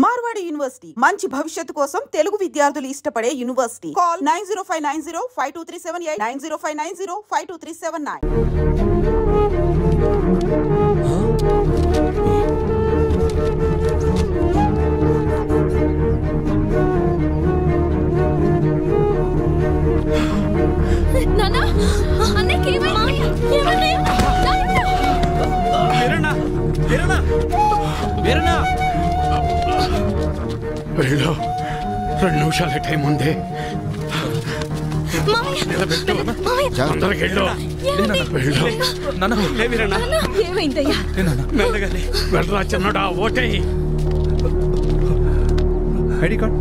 Marwadi university మంచి భవిష్యత్తు కోసం తెలుగు విద్యార్థులు ఇష్టపడే యూనివర్సిటీ. కాల్ 9059052378 9059052379. నానా అన్నకి ఏమైంది? వీరన్నా వీరన్నా వీరన్నా వెళ్ళు, 2 నిమిషాల టైం ఉంది. వెళ్ళరా చిన్నడా, ఓటే ఐడి కార్డ్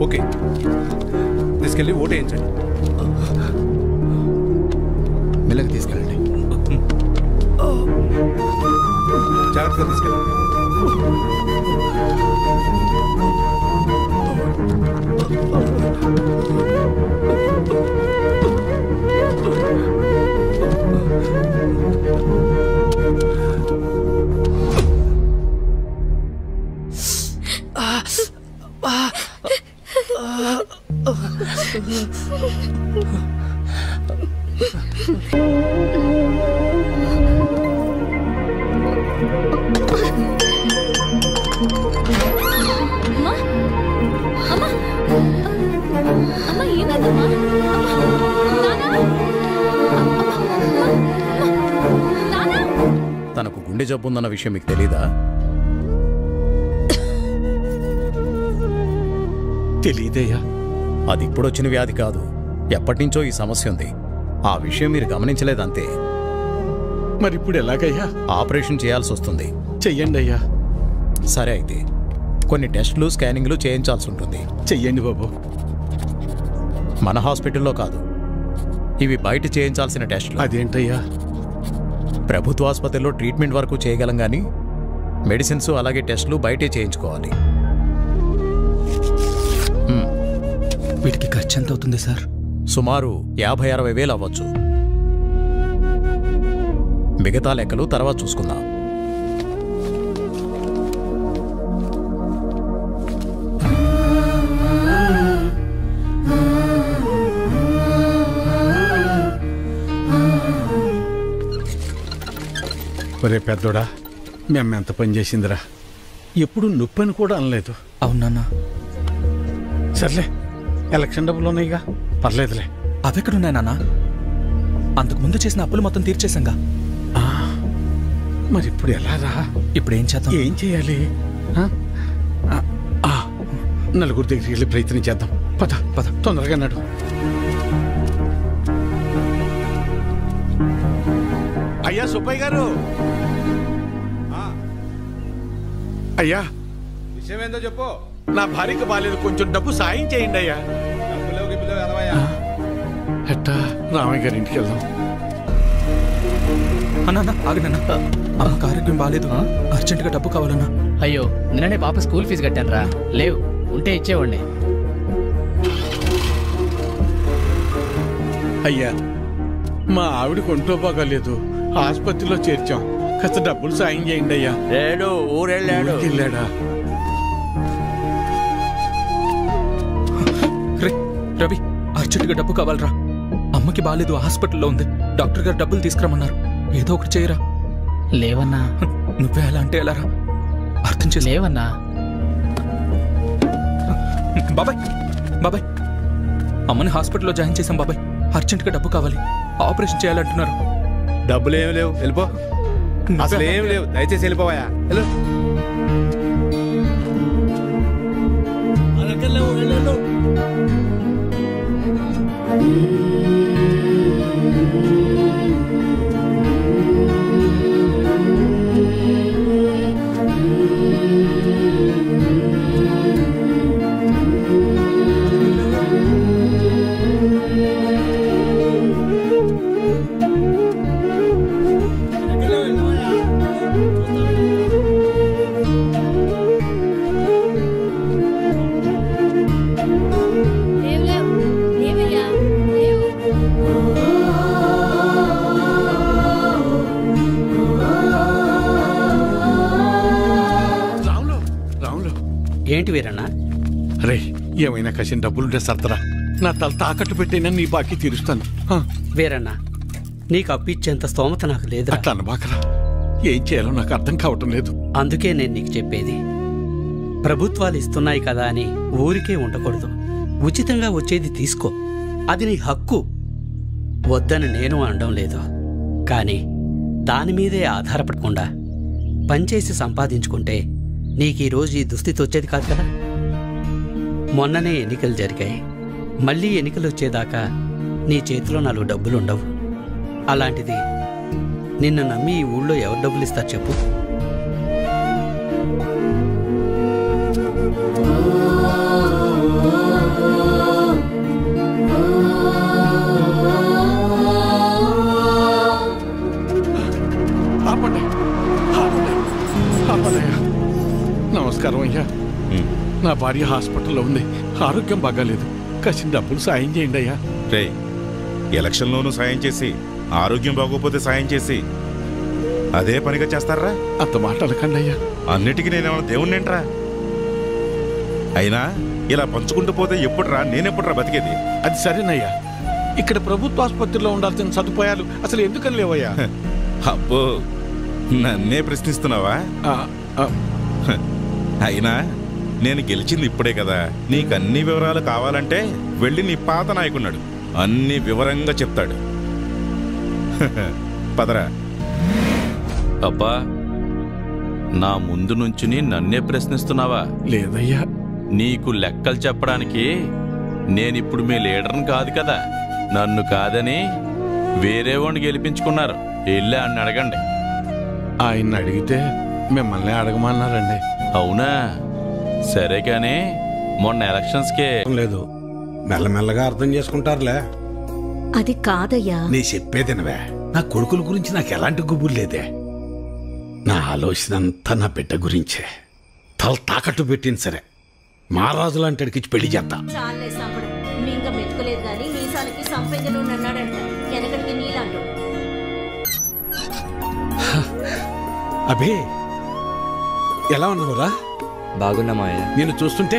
ఓకే, తీసుకెళ్ళి ఓటేయించండి. మెల్లగా తీసుకెళ్ళండి, జాగ్రత్తగా తీసుకెళ్ళండి. తనకు గుండె జబ్బు ఉందన్న విషయం మీకు తెలీదా? తెలీదయ్యా. అది ఇప్పుడొచ్చిన వ్యాధి కాదు, ఎప్పటినుంచో ఈ సమస్య ఉంది. ఆ విషయం మీరు గమనించలేదంతే. మరి ఇప్పుడు ఎలాగయ్యా? ఆపరేషన్ చేయాల్సి వస్తుంది. చెయ్యండి అయ్యా. సరే అయితే కొన్ని టెస్టులు స్కానింగ్లు చేయించాల్సి ఉంటుంది. చెయ్యండి బాబు. మన హాస్పిటల్లో కాదు, ఇవి బయట చేయించాల్సిన టెస్టులు. అదేంటయ్యా? ప్రభుత్వ ఆసుపత్రిలో ట్రీట్మెంట్ వరకు చేయగలం కానీ మెడిసిన్స్ అలాగే టెస్టులు బయటే చేయించుకోవాలి. వీటికి ఖర్చు ఎంత అవుతుంది సార్? సుమారు 50-60 వేలు అవ్వచ్చు. మిగతా లెక్కలు తర్వాత చూసుకుందాం. ఒరే పెద్దోడా, మేము ఎంత పని చేసిందిరా. ఎప్పుడు నొప్పని కూడా అనలేదు. అవునన్నా. సర్లే, ఎలక్షన్ డబ్బులు ఉన్నాయిగా, పర్లేదులే. అవెక్కడున్నాయి నాన్న? అంతకుముందు చేసిన అప్పులు మొత్తం తీర్చేశాంగా. మరి ఇప్పుడు ఎలా రా? ఇప్పుడు ఏం చేద్దాం? ఏం చేయాలి? నలుగురు దగ్గరికి వెళ్ళి ప్రయత్నం చేద్దాం. పద పద, తొందరగా నడు. అయ్యా సుబ్బయ్య గారు, అయ్యా విషయం ఏందో చెప్పు. నా భార్యకి బాలేదు, కొంచెం డబ్బు సాయం చేయండి అయ్యా. ఎట్టా రామయ్య గారి ఇంటికి వెళ్దాం. అన్నా ఆగనన్నా, అమ్మకు ఆరోగ్యం బాగాలేదు, అర్జెంటుగా డబ్బు కావాలన్నా. అయ్యో, నిన్ననే పాప స్కూల్ ఫీజు కట్టాను రా. లేవు, ఉంటే ఇచ్చేవాడిని. అయ్యా, మా ఆవిడకి ఒంట్లో బాగాలేదు, ఆసుపత్రిలో చేర్చాం, కాస్త డబ్బులు సాయం చేయండి అయ్యా. లేడు, ఊరెళ్ళాడు. వెళ్ళాడా? రవి, అర్జెంటుగా డబ్బు కావాలరా. అమ్మకి బాగాలేదు, హాస్పిటల్లో ఉంది, డాక్టర్ గారు డబ్బులు తీసుకురమ్మన్నారు. ఏదో ఒకటి చేయరా. లేవన్నా. నువ్వే అలా అంటే ఎలా రా? అర్థం చేసి. లేవన్నా. బాబాయ్ బాబాయ్, అమ్మని హాస్పిటల్లో జాయిన్ చేశాం బాబాయ్. అర్జెంటుగా డబ్బు కావాలి, ఆపరేషన్ చేయాలంటున్నారు. డబ్బులు ఏమి లేవు, వెళ్ళిపో. అసలు ఏమి లేవు, దయచేసి వెళ్ళిపోవా. హలో, ఏంటి వీరన్నా? రే ఏమైనా కసిన డబ్బులుంటే సర్దరా, నా తల తాకట్టు పెట్టైనా నీ బాకీ తీరుస్తాను. వీరన్నా, నీకు అప్పిచ్చేంత స్తోమత నాకు లేదు. అట్లా అనబాకరా, ఏం చేయాలో నాకు అర్థం కావటం లేదు. అందుకే నేను నీకు చెప్పేది, ప్రభుత్వాలు ఇస్తున్నాయి కదా అని ఊరికే ఉండకూడదు. ఉచితంగా వచ్చేది తీసుకో, అది నీ హక్కు. వద్దని నేను అనడం లేదు, కానీ దానిమీదే ఆధారపడకుండా పనిచేసి సంపాదించుకుంటే నీకీరోజు ఈ దుస్థితి వచ్చేది కాదు కదా. మొన్ననే ఎన్నికలు జరిగాయి, మళ్ళీ ఎన్నికలు వచ్చేదాకా నీ చేతిలో 4 డబ్బులుండవు. అలాంటిది నిన్ను నమ్మి ఈ ఊళ్ళో ఎవరు డబ్బులు ఇస్తారు చెప్పు? నమస్కారం అయ్యా. నా భార్య హాస్పిటల్లో ఉంది, ఆరోగ్యం బాగాలేదు. కసిన డబ్బులు సాయం చేయండి అయ్యా. రే, ఎలక్షన్లోనూ సాయం చేసి ఆరోగ్యం బాగోపోతే సాయం చేసి అదే పనిగా చేస్తారా? అంత మాట అనకండి అయ్యా. అన్నిటికీ నేనేమన్నా దేవుణ్ణేంట్రా? అయినా ఇలా పంచుకుంటూ పోతే నేనెప్పుడురా బతికేది? అది సరేనయ్యా, ఇక్కడ ప్రభుత్వ ఆసుపత్రిలో ఉండాల్సిన సదుపాయాలు అసలు ఎందుకని లేవయ్యా? అబ్బో, నన్నే ప్రశ్నిస్తున్నావా? అయినా నేను గెలిచింది ఇప్పుడే కదా. నీకు అన్ని వివరాలు కావాలంటే వెళ్ళి నీ పాత నాయకున్నాడు, అన్ని వివరంగా చెప్తాడు. పదరా. అబ్బా, నా ముందు నుంచుని నన్నే ప్రశ్నిస్తున్నావా? లేదయ్యా. నీకు లెక్కలు చెప్పడానికి నేనిప్పుడు మీ లీడర్ని కాదు కదా. నన్ను కాదని వేరే వాడిని గెలిపించుకున్నారు. వెళ్ళి అని అడగండి. ఆయన్ని అడిగితే మిమ్మల్ని అడగమన్నారండి. అవునా? సరే, కానీ మొన్న ఎలక్షన్స్కే లేదు, మెల్లమెల్లగా అర్థం చేసుకుంటారులే. అది కాదయ్యా. నీ చెప్పేదినవే. నా కొడుకుల గురించి నాకు ఎలాంటి గుబులు లేదే. నా ఆలోచన అంతా నా బిడ్డ గురించే. తల తాకట్టు పెట్టింది సరే, మహారాజు లాంటి అడిగిచ్చి పెళ్లి చేస్తా. చాలే సంపడం, మింగ మెతుకులేదు గాని మీసాలకి సంపెంజలు అన్నాడంట. వెనకడికి నీలాంటి అబే, ఎలా ఉన్నావురా? బాగున్నామాయ్యా. నేను చూస్తుంటే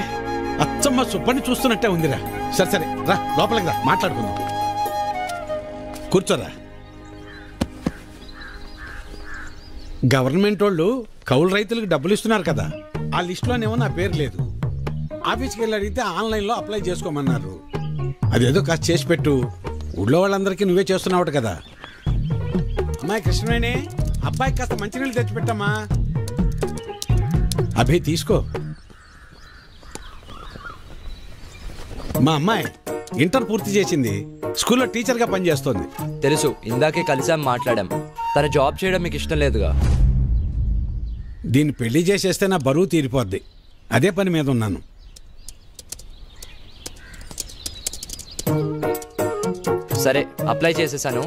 అచ్చమ్మ సుబ్బని చూస్తున్నట్టే ఉందిరా. సరే సరే, రా లోపలికి రా, మాట్లాడుకుందాం. కూర్చోరా. గవర్నమెంట్ వాళ్ళు కౌలు రైతులకు డబ్బులు ఇస్తున్నారు కదా, ఆ లిస్టులోనేమో నా పేరు లేదు. ఆఫీస్కి వెళ్ళి అడిగితే ఆన్లైన్లో అప్లై చేసుకోమన్నారు. అదేదో కాస్త చేసి పెట్టు. ఊళ్ళో వాళ్ళందరికీ నువ్వే చేస్తున్నావు కదా. అమ్మాయి కృష్ణవేణి, అబ్బాయికి కాస్త మంచినీళ్ళు తెచ్చిపెట్టమ్మా. అభి తీసుకో. మా అమ్మాయి ఇంటర్ పూర్తి చేసింది, స్కూల్లో టీచర్గా పనిచేస్తోంది. తెలుసు, ఇందాకే కలిసాం, మాట్లాడాం. తన జాబ్ చేయడం మీకు ఇష్టం లేదుగా. దీన్ని పెళ్లి చేసేస్తే నా బరువు తీరిపోద్ది, అదే పని మీద ఉన్నాను. సరే, అప్లై చేసేసాను.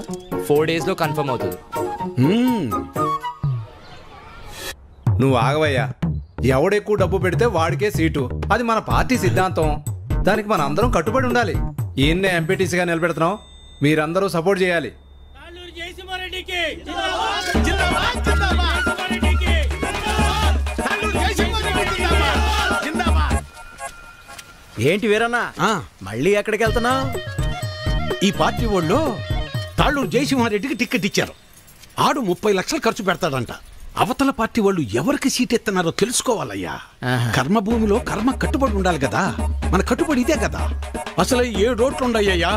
4 daysలో కన్ఫర్మ్ అవుతుంది. నువ్వు ఆగవయ్యా. ఎవడెక్కువ డబ్బు పెడితే వాడికే సీటు. అది మన పార్టీ సిద్ధాంతం. దానికి మన అందరం కట్టుబడి ఉండాలి. ఈయన్నే ఎంపీటీసీగా నిలబెడుతున్నాం, మీరందరూ సపోర్ట్ చేయాలి. ఏంటి వీరన్నా, మళ్ళీ ఎక్కడికి వెళ్తున్నావు? ఈ పార్టీ వాళ్ళు తాళ్ళూరు జయసింహారెడ్డికి టికెట్ ఇచ్చారు. ఆడు 30 లక్షలు ఖర్చు పెడతాడంట. అవతల పార్టీ వాళ్ళు ఎవరికి సీట్ ఎత్తున్నారో తెలుసుకోవాలయ్యా. కర్మభూమిలో కర్మ కట్టుబడి ఉండాలి కదా. మన కట్టుబడి ఇదే కదా. అసలు 7 ఓట్లు ఉండయ్యా.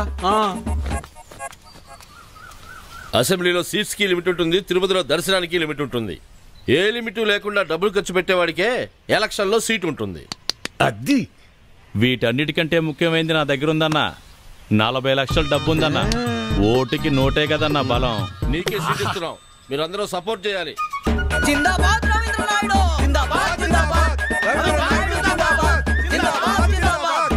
అసెంబ్లీలో సీట్స్ కి లిమిట్ ఉంటుంది, తిరుపతిలో దర్శనానికి లిమిట్ ఉంటుంది. ఏ లిమిట్ లేకుండా డబ్బులు ఖర్చు పెట్టేవాడికే ఎలక్షన్ లో సీట్ ఉంటుంది. అది వీటన్నిటికంటే ముఖ్యమైనది నా దగ్గర ఉందన్నా. 40 లక్షల డబ్బు ఉందన్నా. ఓటుకి నోటే కదన్నా బలం. నీకే సీట్ ఇస్తున్నాం, మీరందరూ సపోర్ట్ చేయాలి. జిందాబాద్ రవీంద్ర నాయుడు, జిందాబాద్ జిందాబాద్ రవీంద్ర నాయుడు, జిందాబాద్ జిందాబాద్ జిందాబాద్.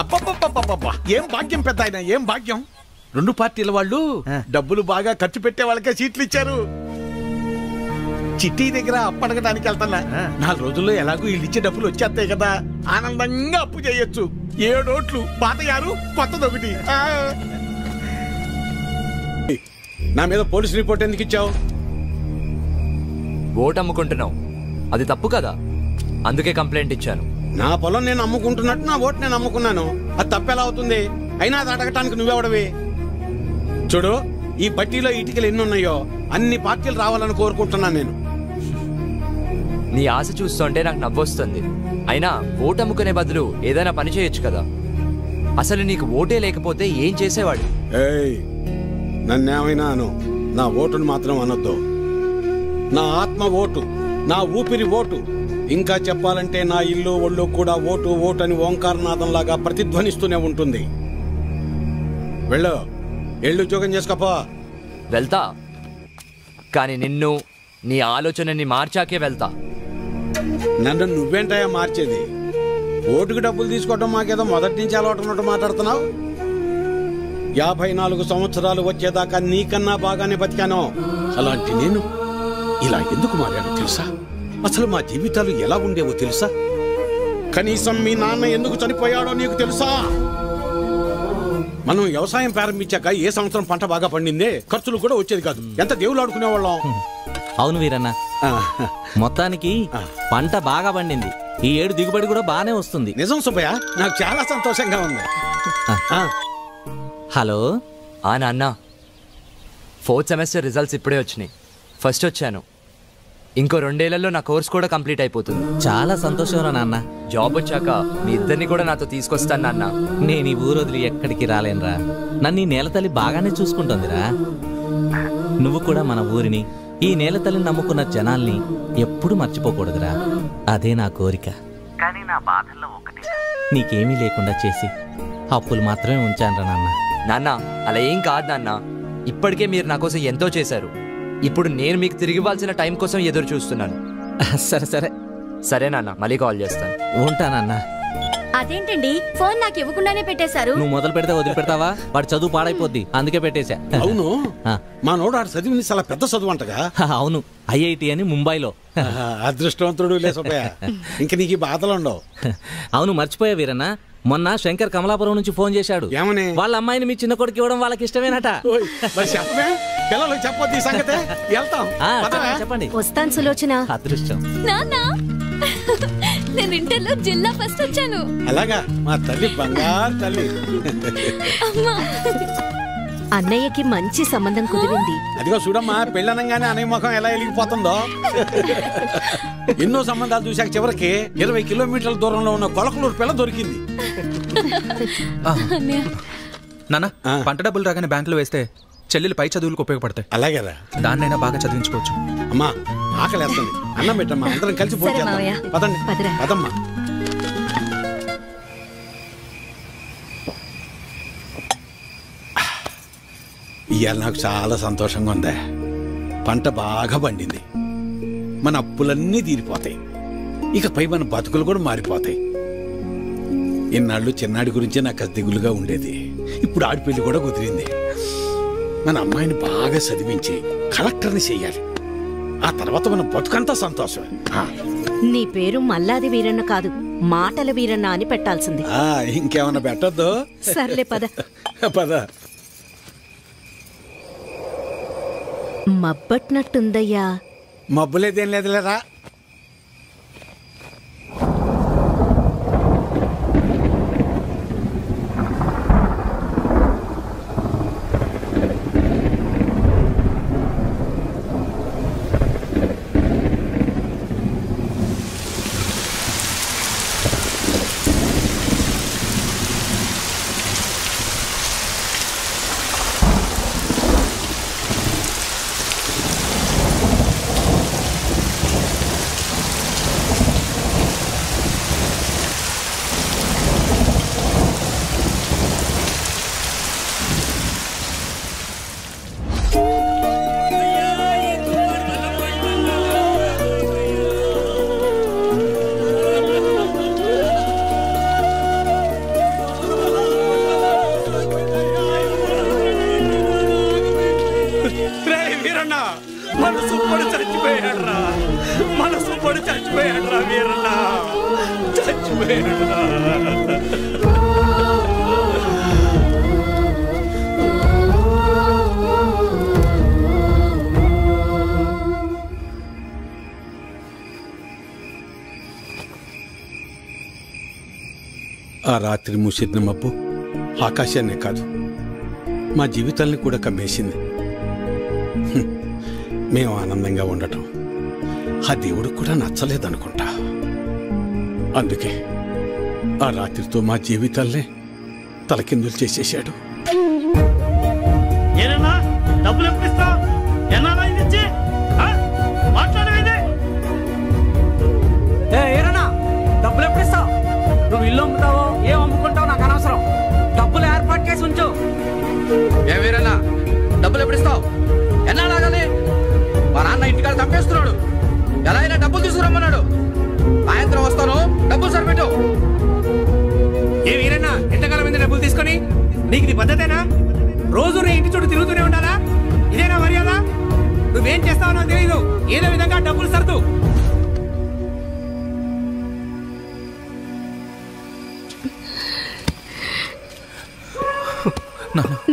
అబ్బబ్బబ్బబ్బబ్బా, ఏం భాగ్యం పెద్ద ఆయన, ఏం భాగ్యం. 2 పార్టీల వాళ్ళు డబ్బులు బాగా ఖర్చు పెట్టే వాళ్ళకే సీట్లు ఇచ్చారు. చిట్టి దగ్గర అప్పు అడగడానికి వెళ్తున్నా. 4 రోజుల్లో ఎలాగో వీళ్ళు ఇచ్చే డబ్బులు వచ్చేస్తాయి కదా, ఆనందంగా అప్పు చేయొచ్చు. 7 ఓట్లు, పాత 6, కొత్తది 1. నా మీద పోలీస్ రిపోర్ట్ ఎందుకు ఇచ్చావు? ఓటు అమ్ముకుంటున్నావు, అది తప్పు కదా. అందుకే కంప్లైంట్ ఇచ్చాను. నా పొలం నేను అమ్ముకుంటున్నట్టు నా ఓటు నేను అమ్ముకున్నాను. అది తప్పెలా అవుతుంది? అయినా అది అడగటానికి నువ్వెవడవి? చూడు, ఈ బట్టీలో ఇటుకలు ఎన్ని ఉన్నాయో అన్ని పార్టీలు రావాలని కోరుకుంటున్నాను నేను. నీ ఆశ చూస్తుంటే నాకు నవ్వొస్తుంది. అయినా ఓటు అమ్ముకునే బదులు ఏదైనా పని చేయొచ్చు కదా. అసలు నీకు ఓటే లేకపోతే ఏం చేసేవాడు? ఏయ్, నన్నేమైనా అను, నా ఓటును మాత్రం అనొద్దు. నా ఆత్మ ఓటు, నా ఊపిరి ఓటు. ఇంకా చెప్పాలంటే నా ఇల్లు ఒళ్ళు కూడా ఓటు ఓటు అని ఓంకారనాథంలాగా ప్రతిధ్వనిస్తూనే ఉంటుంది. వెళ్ళు, ఎళ్ళు ఉద్యోగం చేసుకోపో. వెళ్తా, కానీ నిన్ను, నీ ఆలోచనని మార్చాకే వెళ్తా. నన్ను నువ్వేంటయా మార్చేది? ఓటుకు డబ్బులు తీసుకోవడం మాకేదో మొదటి నుంచి అలవాటు ఉన్నట్టు మాట్లాడుతున్నావు. 54 సంవత్సరాలు వచ్చేదాకా నీకన్నా బాగానే బతికాను. అలాంటి నేను ఇలా ఎందుకు మారానో తెలుసా? అసలు మా జీవితాలు ఎలా ఉండేవో తెలుసా? కనీసం మీ నాన్న ఎందుకు చనిపోయాడో నీకు తెలుసా? మనం వ్యవసాయం ప్రారంభించాక ఏ సంవత్సరం పంట బాగా పండిందే, ఖర్చులు కూడా వచ్చేది కాదు. ఎంత దేవుళ్ళు ఆడుకునేవాళ్ళం. అవును వీరన్న, మొత్తానికి పంట బాగా పండింది. ఈ ఏడు దిగుబడి కూడా బానే వస్తుంది. నిజం సుబ్బయ్య, నాకు చాలా సంతోషంగా ఉంది. హలో. నాన్న, 4th సెమిస్టర్ రిజల్ట్స్ ఇప్పుడే వచ్చినాయి. ఫస్ట్ వచ్చాను. ఇంకో 2 ఏళ్లలో నా కోర్స్ కూడా కంప్లీట్ అయిపోతుంది. చాలా సంతోషం రా నాన్న. జాబ్ వచ్చాక మీ ఇద్దరిని కూడా నాతో తీసుకొస్తాను నాన్న. నేను ఈ ఊరు వదిలి ఎక్కడికి రాలేనురా. నన్ను ఈ నేలతల్లి బాగానే చూసుకుంటుందిరా. నువ్వు కూడా మన ఊరిని, ఈ నేలతల్లిని నమ్ముకున్న జనాల్ని ఎప్పుడు మర్చిపోకూడదురా. అదే నా కోరిక. కానీ నా బాధల్లో ఒకటి, నీకేమీ లేకుండా చేసి అప్పులు మాత్రమే ఉంచానురా నాన్న. నాన్న, అలా ఏం కాదు నాన్న. ఇప్పటికే మీరు నా కోసం ఎంతో చేశారు. ఇప్పుడు నేను మీకు తిరిగి ఇవ్వాల్సిన టైం కోసం ఎదురు చూస్తున్నాను. సరే సరే సరే నాన్న, మళ్ళీ కాల్ చేస్తాను. ఉంటానన్నా. అదేంటండి, ఫోన్ నాకు ఇవ్వకుండానే పెట్టేశారు? నువ్వు మొదలు పెడితే వదిలిపెడతావా? వాడు చదువు పాడైపోద్ది, అందుకే పెట్టేశా. అవును, మా నోడు ఆడు చదివింది చాలా పెద్ద చదువు అంటగా. అవును, IIT అని ముంబైలో. అదృష్టవంతుడు లే సుబ్బయ్య, ఇంక నీకు బాధలు ఉండవు. అవును, మర్చిపోయా వీరన్న, మొన్న శంకర్ కమలాపురం నుంచి ఫోన్ చేశాడు. ఏమని? వాళ్ళ అమ్మాయిని మీ చిన్న కొడుకు ఇవ్వడం వాళ్ళకి ఇష్టమేనట. పిల్లలు చెప్పొద్దు ఈ సంగతే. వెళ్తాం, చెప్పండి. వస్తాను సులోచన. అదృష్టం. నాన్న, నేను ఇంటర్లో జిల్లా ఫస్ట్ వచ్చాను. అలాగా, మా తల్లి బంగారు తల్లి. అన్నయ్యకి మంచి సంబంధం కుదిరింది. అదిగో చూడమ్మా, పెళ్ళనంగానే అన్నయ్య ముఖం ఎలా వెలిగిపోతుందో. ఎన్నో సంబంధాలు చూశాక చివరికి 20 కిలోమీటర్ల దూరంలో ఉన్న కొలకలూరు పిల్ల దొరికింది. నాన్న, పంట డబ్బులు రాగానే బ్యాంకులో వేస్తే చెల్లెలు పై చదువులకు ఉపయోగపడతాయి. అలాగేరా, దాన్నైనా బాగా చదివించుకోవచ్చు. అమ్మా, ఆకలేస్తుంది, అన్నం పెట్టమ్మా, అందరం కలిసి పోటీ చేద్దాం. పదండి, పదమ్మా. ఇవాళ నాకు చాలా సంతోషంగా ఉంది. పంట బాగా పండింది, మన అప్పులన్నీ తీరిపోతాయి. ఇకపై మన బతుకులు కూడా మారిపోతాయి. ఇన్నాళ్ళు చిన్నాడి గురించే నాకు దిగులుగా ఉండేది. ఇప్పుడు ఆడి పెళ్లి కూడా కుదిరింది. మన అమ్మాయిని బాగా చదివించి కలెక్టర్ని చెయ్యాలి. ఆ తర్వాత మన బతుకంతా సంతోషం. నీ పేరు మల్లాది వీరన్న కాదు, మాటల వీరన్న అని పెట్టాల్సింది. ఇంకేమన్నా పెట్టద్దు? సర్లే పద. పద. మబ్బట్నట్టుందయ్యా. మబ్బులేదేం లేదులేరా. ఆ రాత్రి మూసిన మబ్బు ఆకాశాన్నే కాదు మా జీవితాల్ని కూడా కమ్మేసింది. మేము ఆనందంగా ఉండటం ఆ దేవుడికి కూడా నచ్చలేదనుకుంటా. అందుకే ఆ రాత్రితో మా జీవితాల్ని తలకిందులు చేసేశాడు. ఏరన్నా డబ్బులు ఎప్పుడు ఇస్తావు? ఎన్నాళ్ళ ఇది ఇచ్చి? మాట్లాడేది ఏరన్నా డబ్బులు ఎప్పుడు ఇస్తావు? నువ్వు ఇల్లు అమ్ముతావో ఏం అమ్ముకుంటావు నాకు అనవసరం. డబ్బులు ఏర్పాటు చేసి ఉంచు. ఏ వీరన్నా డబ్బులు ఎప్పుడు ఇస్తావు? ఎన్నాళ్ళాగాలి? మా నాన్న ఇంటికాడ చంపేస్తున్నాడు. ఎలా అయినా డబ్బులు తీసుకురమ్మన్నాడు. సాయంత్రం వస్తాను, డబ్బులు సరిపెట్టు. ఏ వీరన్నా ఎంతకాలం మీద డబ్బులు తీసుకొని? నీకు ఇది పద్ధతేనా? రోజు నీ ఇంటి చుట్టూ తిరుగుతూనే ఉండాలా? ఇదేనా మర్యాద? నువ్వేం చేస్తావో నాకు తెలియదు. ఏదో విధంగా డబ్బులు సర్దు.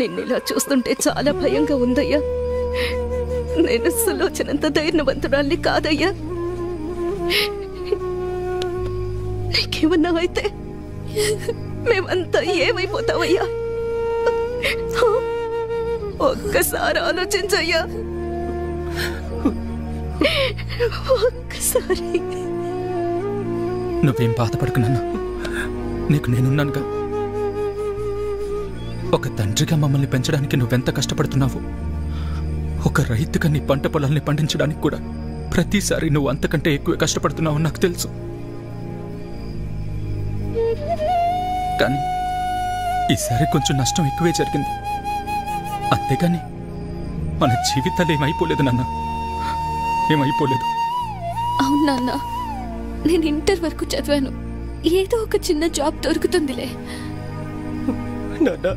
నిన్ను ఇలా చూస్తుంటే చాలా భయంగా ఉందయ్యా. నేను సులోచనంత ధైర్యవంతురాల్ని కాదయ్యా. నీకేమన్నా అయితే మేమంతా ఏమైపోతావయ్యా? ఒక్కసారి ఆలోచించయ్యా. ఒక్కసారి. నువ్వేం బాధపడకు నాన్న, నీకు నేనున్నానుగా. ఒక తండ్రిగా మమ్మల్ని పెంచడానికి నువ్వెంత కష్టపడుతున్నావు, ఒక రైతుగా నీ పంట పొలాల్ని పండించడానికి కూడా ప్రతిసారి నువ్వు అంతకంటే ఎక్కువ కష్టపడుతున్నావు నాకు తెలుసు. కానీ ఈసారి కొంచెం నష్టం ఎక్కువే జరిగింది. అంతేగాని మన జీవితాలు ఏమైపోలేదు నాన్న, ఏమైపోలేదు. అవును నాన్న, నేను ఇంటర్ వరకు చదివాను. ఏదో ఒక చిన్న జాబ్ దొరుకుతుందిలే. నాన్న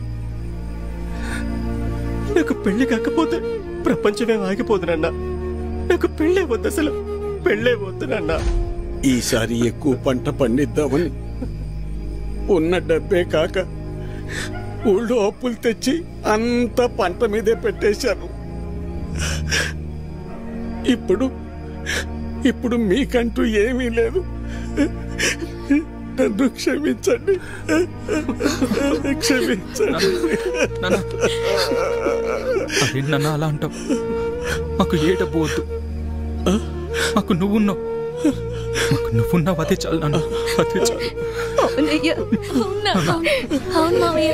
నాకు పెళ్లి కాకపోతే ప్రపంచమే ఆగిపోదు నాన్న. నాకు పెళ్ళే వద్దు, అసలు పెళ్ళే వద్దు నాన్న. ఈసారి ఎక్కువ పంట పండిద్దామని ఉన్న డబ్బే కాక ఊళ్ళో అప్పులు తెచ్చి అంత పంట మీదే పెట్టేశాను. ఇప్పుడు మీకంటూ ఏమీ లేదు. నన్ను క్షమించండి, క్షమించండి. అదేంటన్నా అలా అంటావు? మాకు ఏ డబ్బు వద్దు, మాకు నువ్వున్నావు. మాకు నువ్వున్నావు, అదే చాలు నాన్న, అదే చాలు. అవునయ్యా, అవునా? అవును మావయ్య.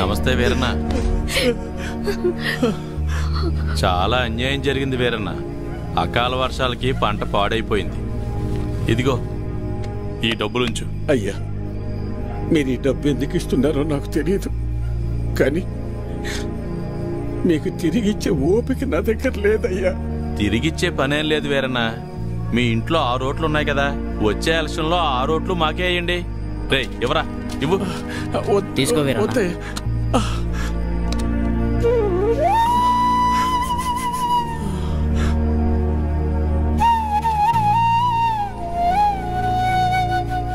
నమస్తే వీరన్న. చాలా అన్యాయం జరిగింది వీరన్న. అకాల వర్షాలకి పంట పాడైపోయింది. ఇదిగో ఈ డబ్బులుంచు. అయ్యా, మీరు ఈ డబ్బు ఎందుకు ఇస్తున్నారో నాకు తెలియదు, కానీ మీకు తిరిగిచ్చే ఓపిక నా దగ్గర లేదయ్యా. తిరిగిచ్చే పనేం లేదు వీరన్న. మీ ఇంట్లో 6 ఓట్లు ఉన్నాయి కదా, వచ్చే ఎలక్షన్లో 6 ఓట్లు మాకే అయ్యండి. రే ఇవ్వరా, ఇవ్వు. తీసుకో వీరన్న.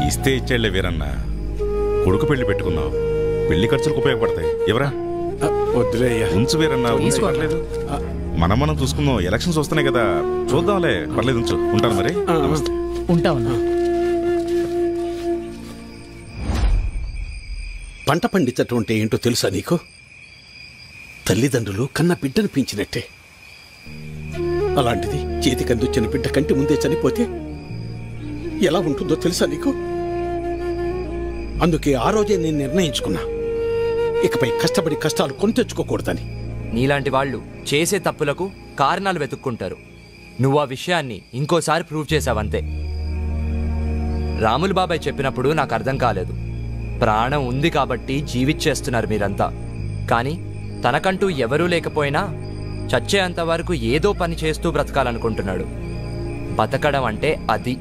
ఇస్తే ఇచ్చేళ్లే వీరన్న. కొడుకు పెళ్లి పెట్టుకున్నావు, పెళ్లి ఖర్చులకు ఉపయోగపడతాయి. ఎవరా? వద్దులేయ్యా, ఉంచు వీరన్న, పర్లేదు. మనం చూసుకుందాం. ఎలక్షన్స్ వస్తున్నాయి కదా, చూద్దాంలే. పర్లేదు, ఉంచు. ఉంటాను మరి. ఉంటావున్నా. పంట పండించటం అంటే ఏంటో తెలుసా నీకు? తల్లిదండ్రులు కన్న బిడ్డను పెంచినట్టే. అలాంటిది చేతికందొచ్చిన బిడ్డ కంటి ముందే చనిపోతే ఎలా ఉంటుందో తెలుసా నీకు? అందుకే ఆ రోజే నేను నిర్ణయించుకున్నా, ఇకపై కష్టపడి కష్టాలు కొని తెచ్చుకోకూడదని. నీలాంటి వాళ్ళు చేసే తప్పులకు కారణాలు వెతుక్కుంటారు. నువ్వు ఆ విషయాన్ని ఇంకోసారి ప్రూవ్ చేశావంతే. రాములు బాబాయ్ చెప్పినప్పుడు నాకు అర్థం కాలేదు. ప్రాణం ఉంది కాబట్టి జీవిచ్చేస్తున్నారు మీరంతా. కానీ తనకంటూ ఎవరూ లేకపోయినా చచ్చేంత వరకు ఏదో పని చేస్తూ బ్రతకాలనుకుంటున్నాడు. బతకడం అంటే అది.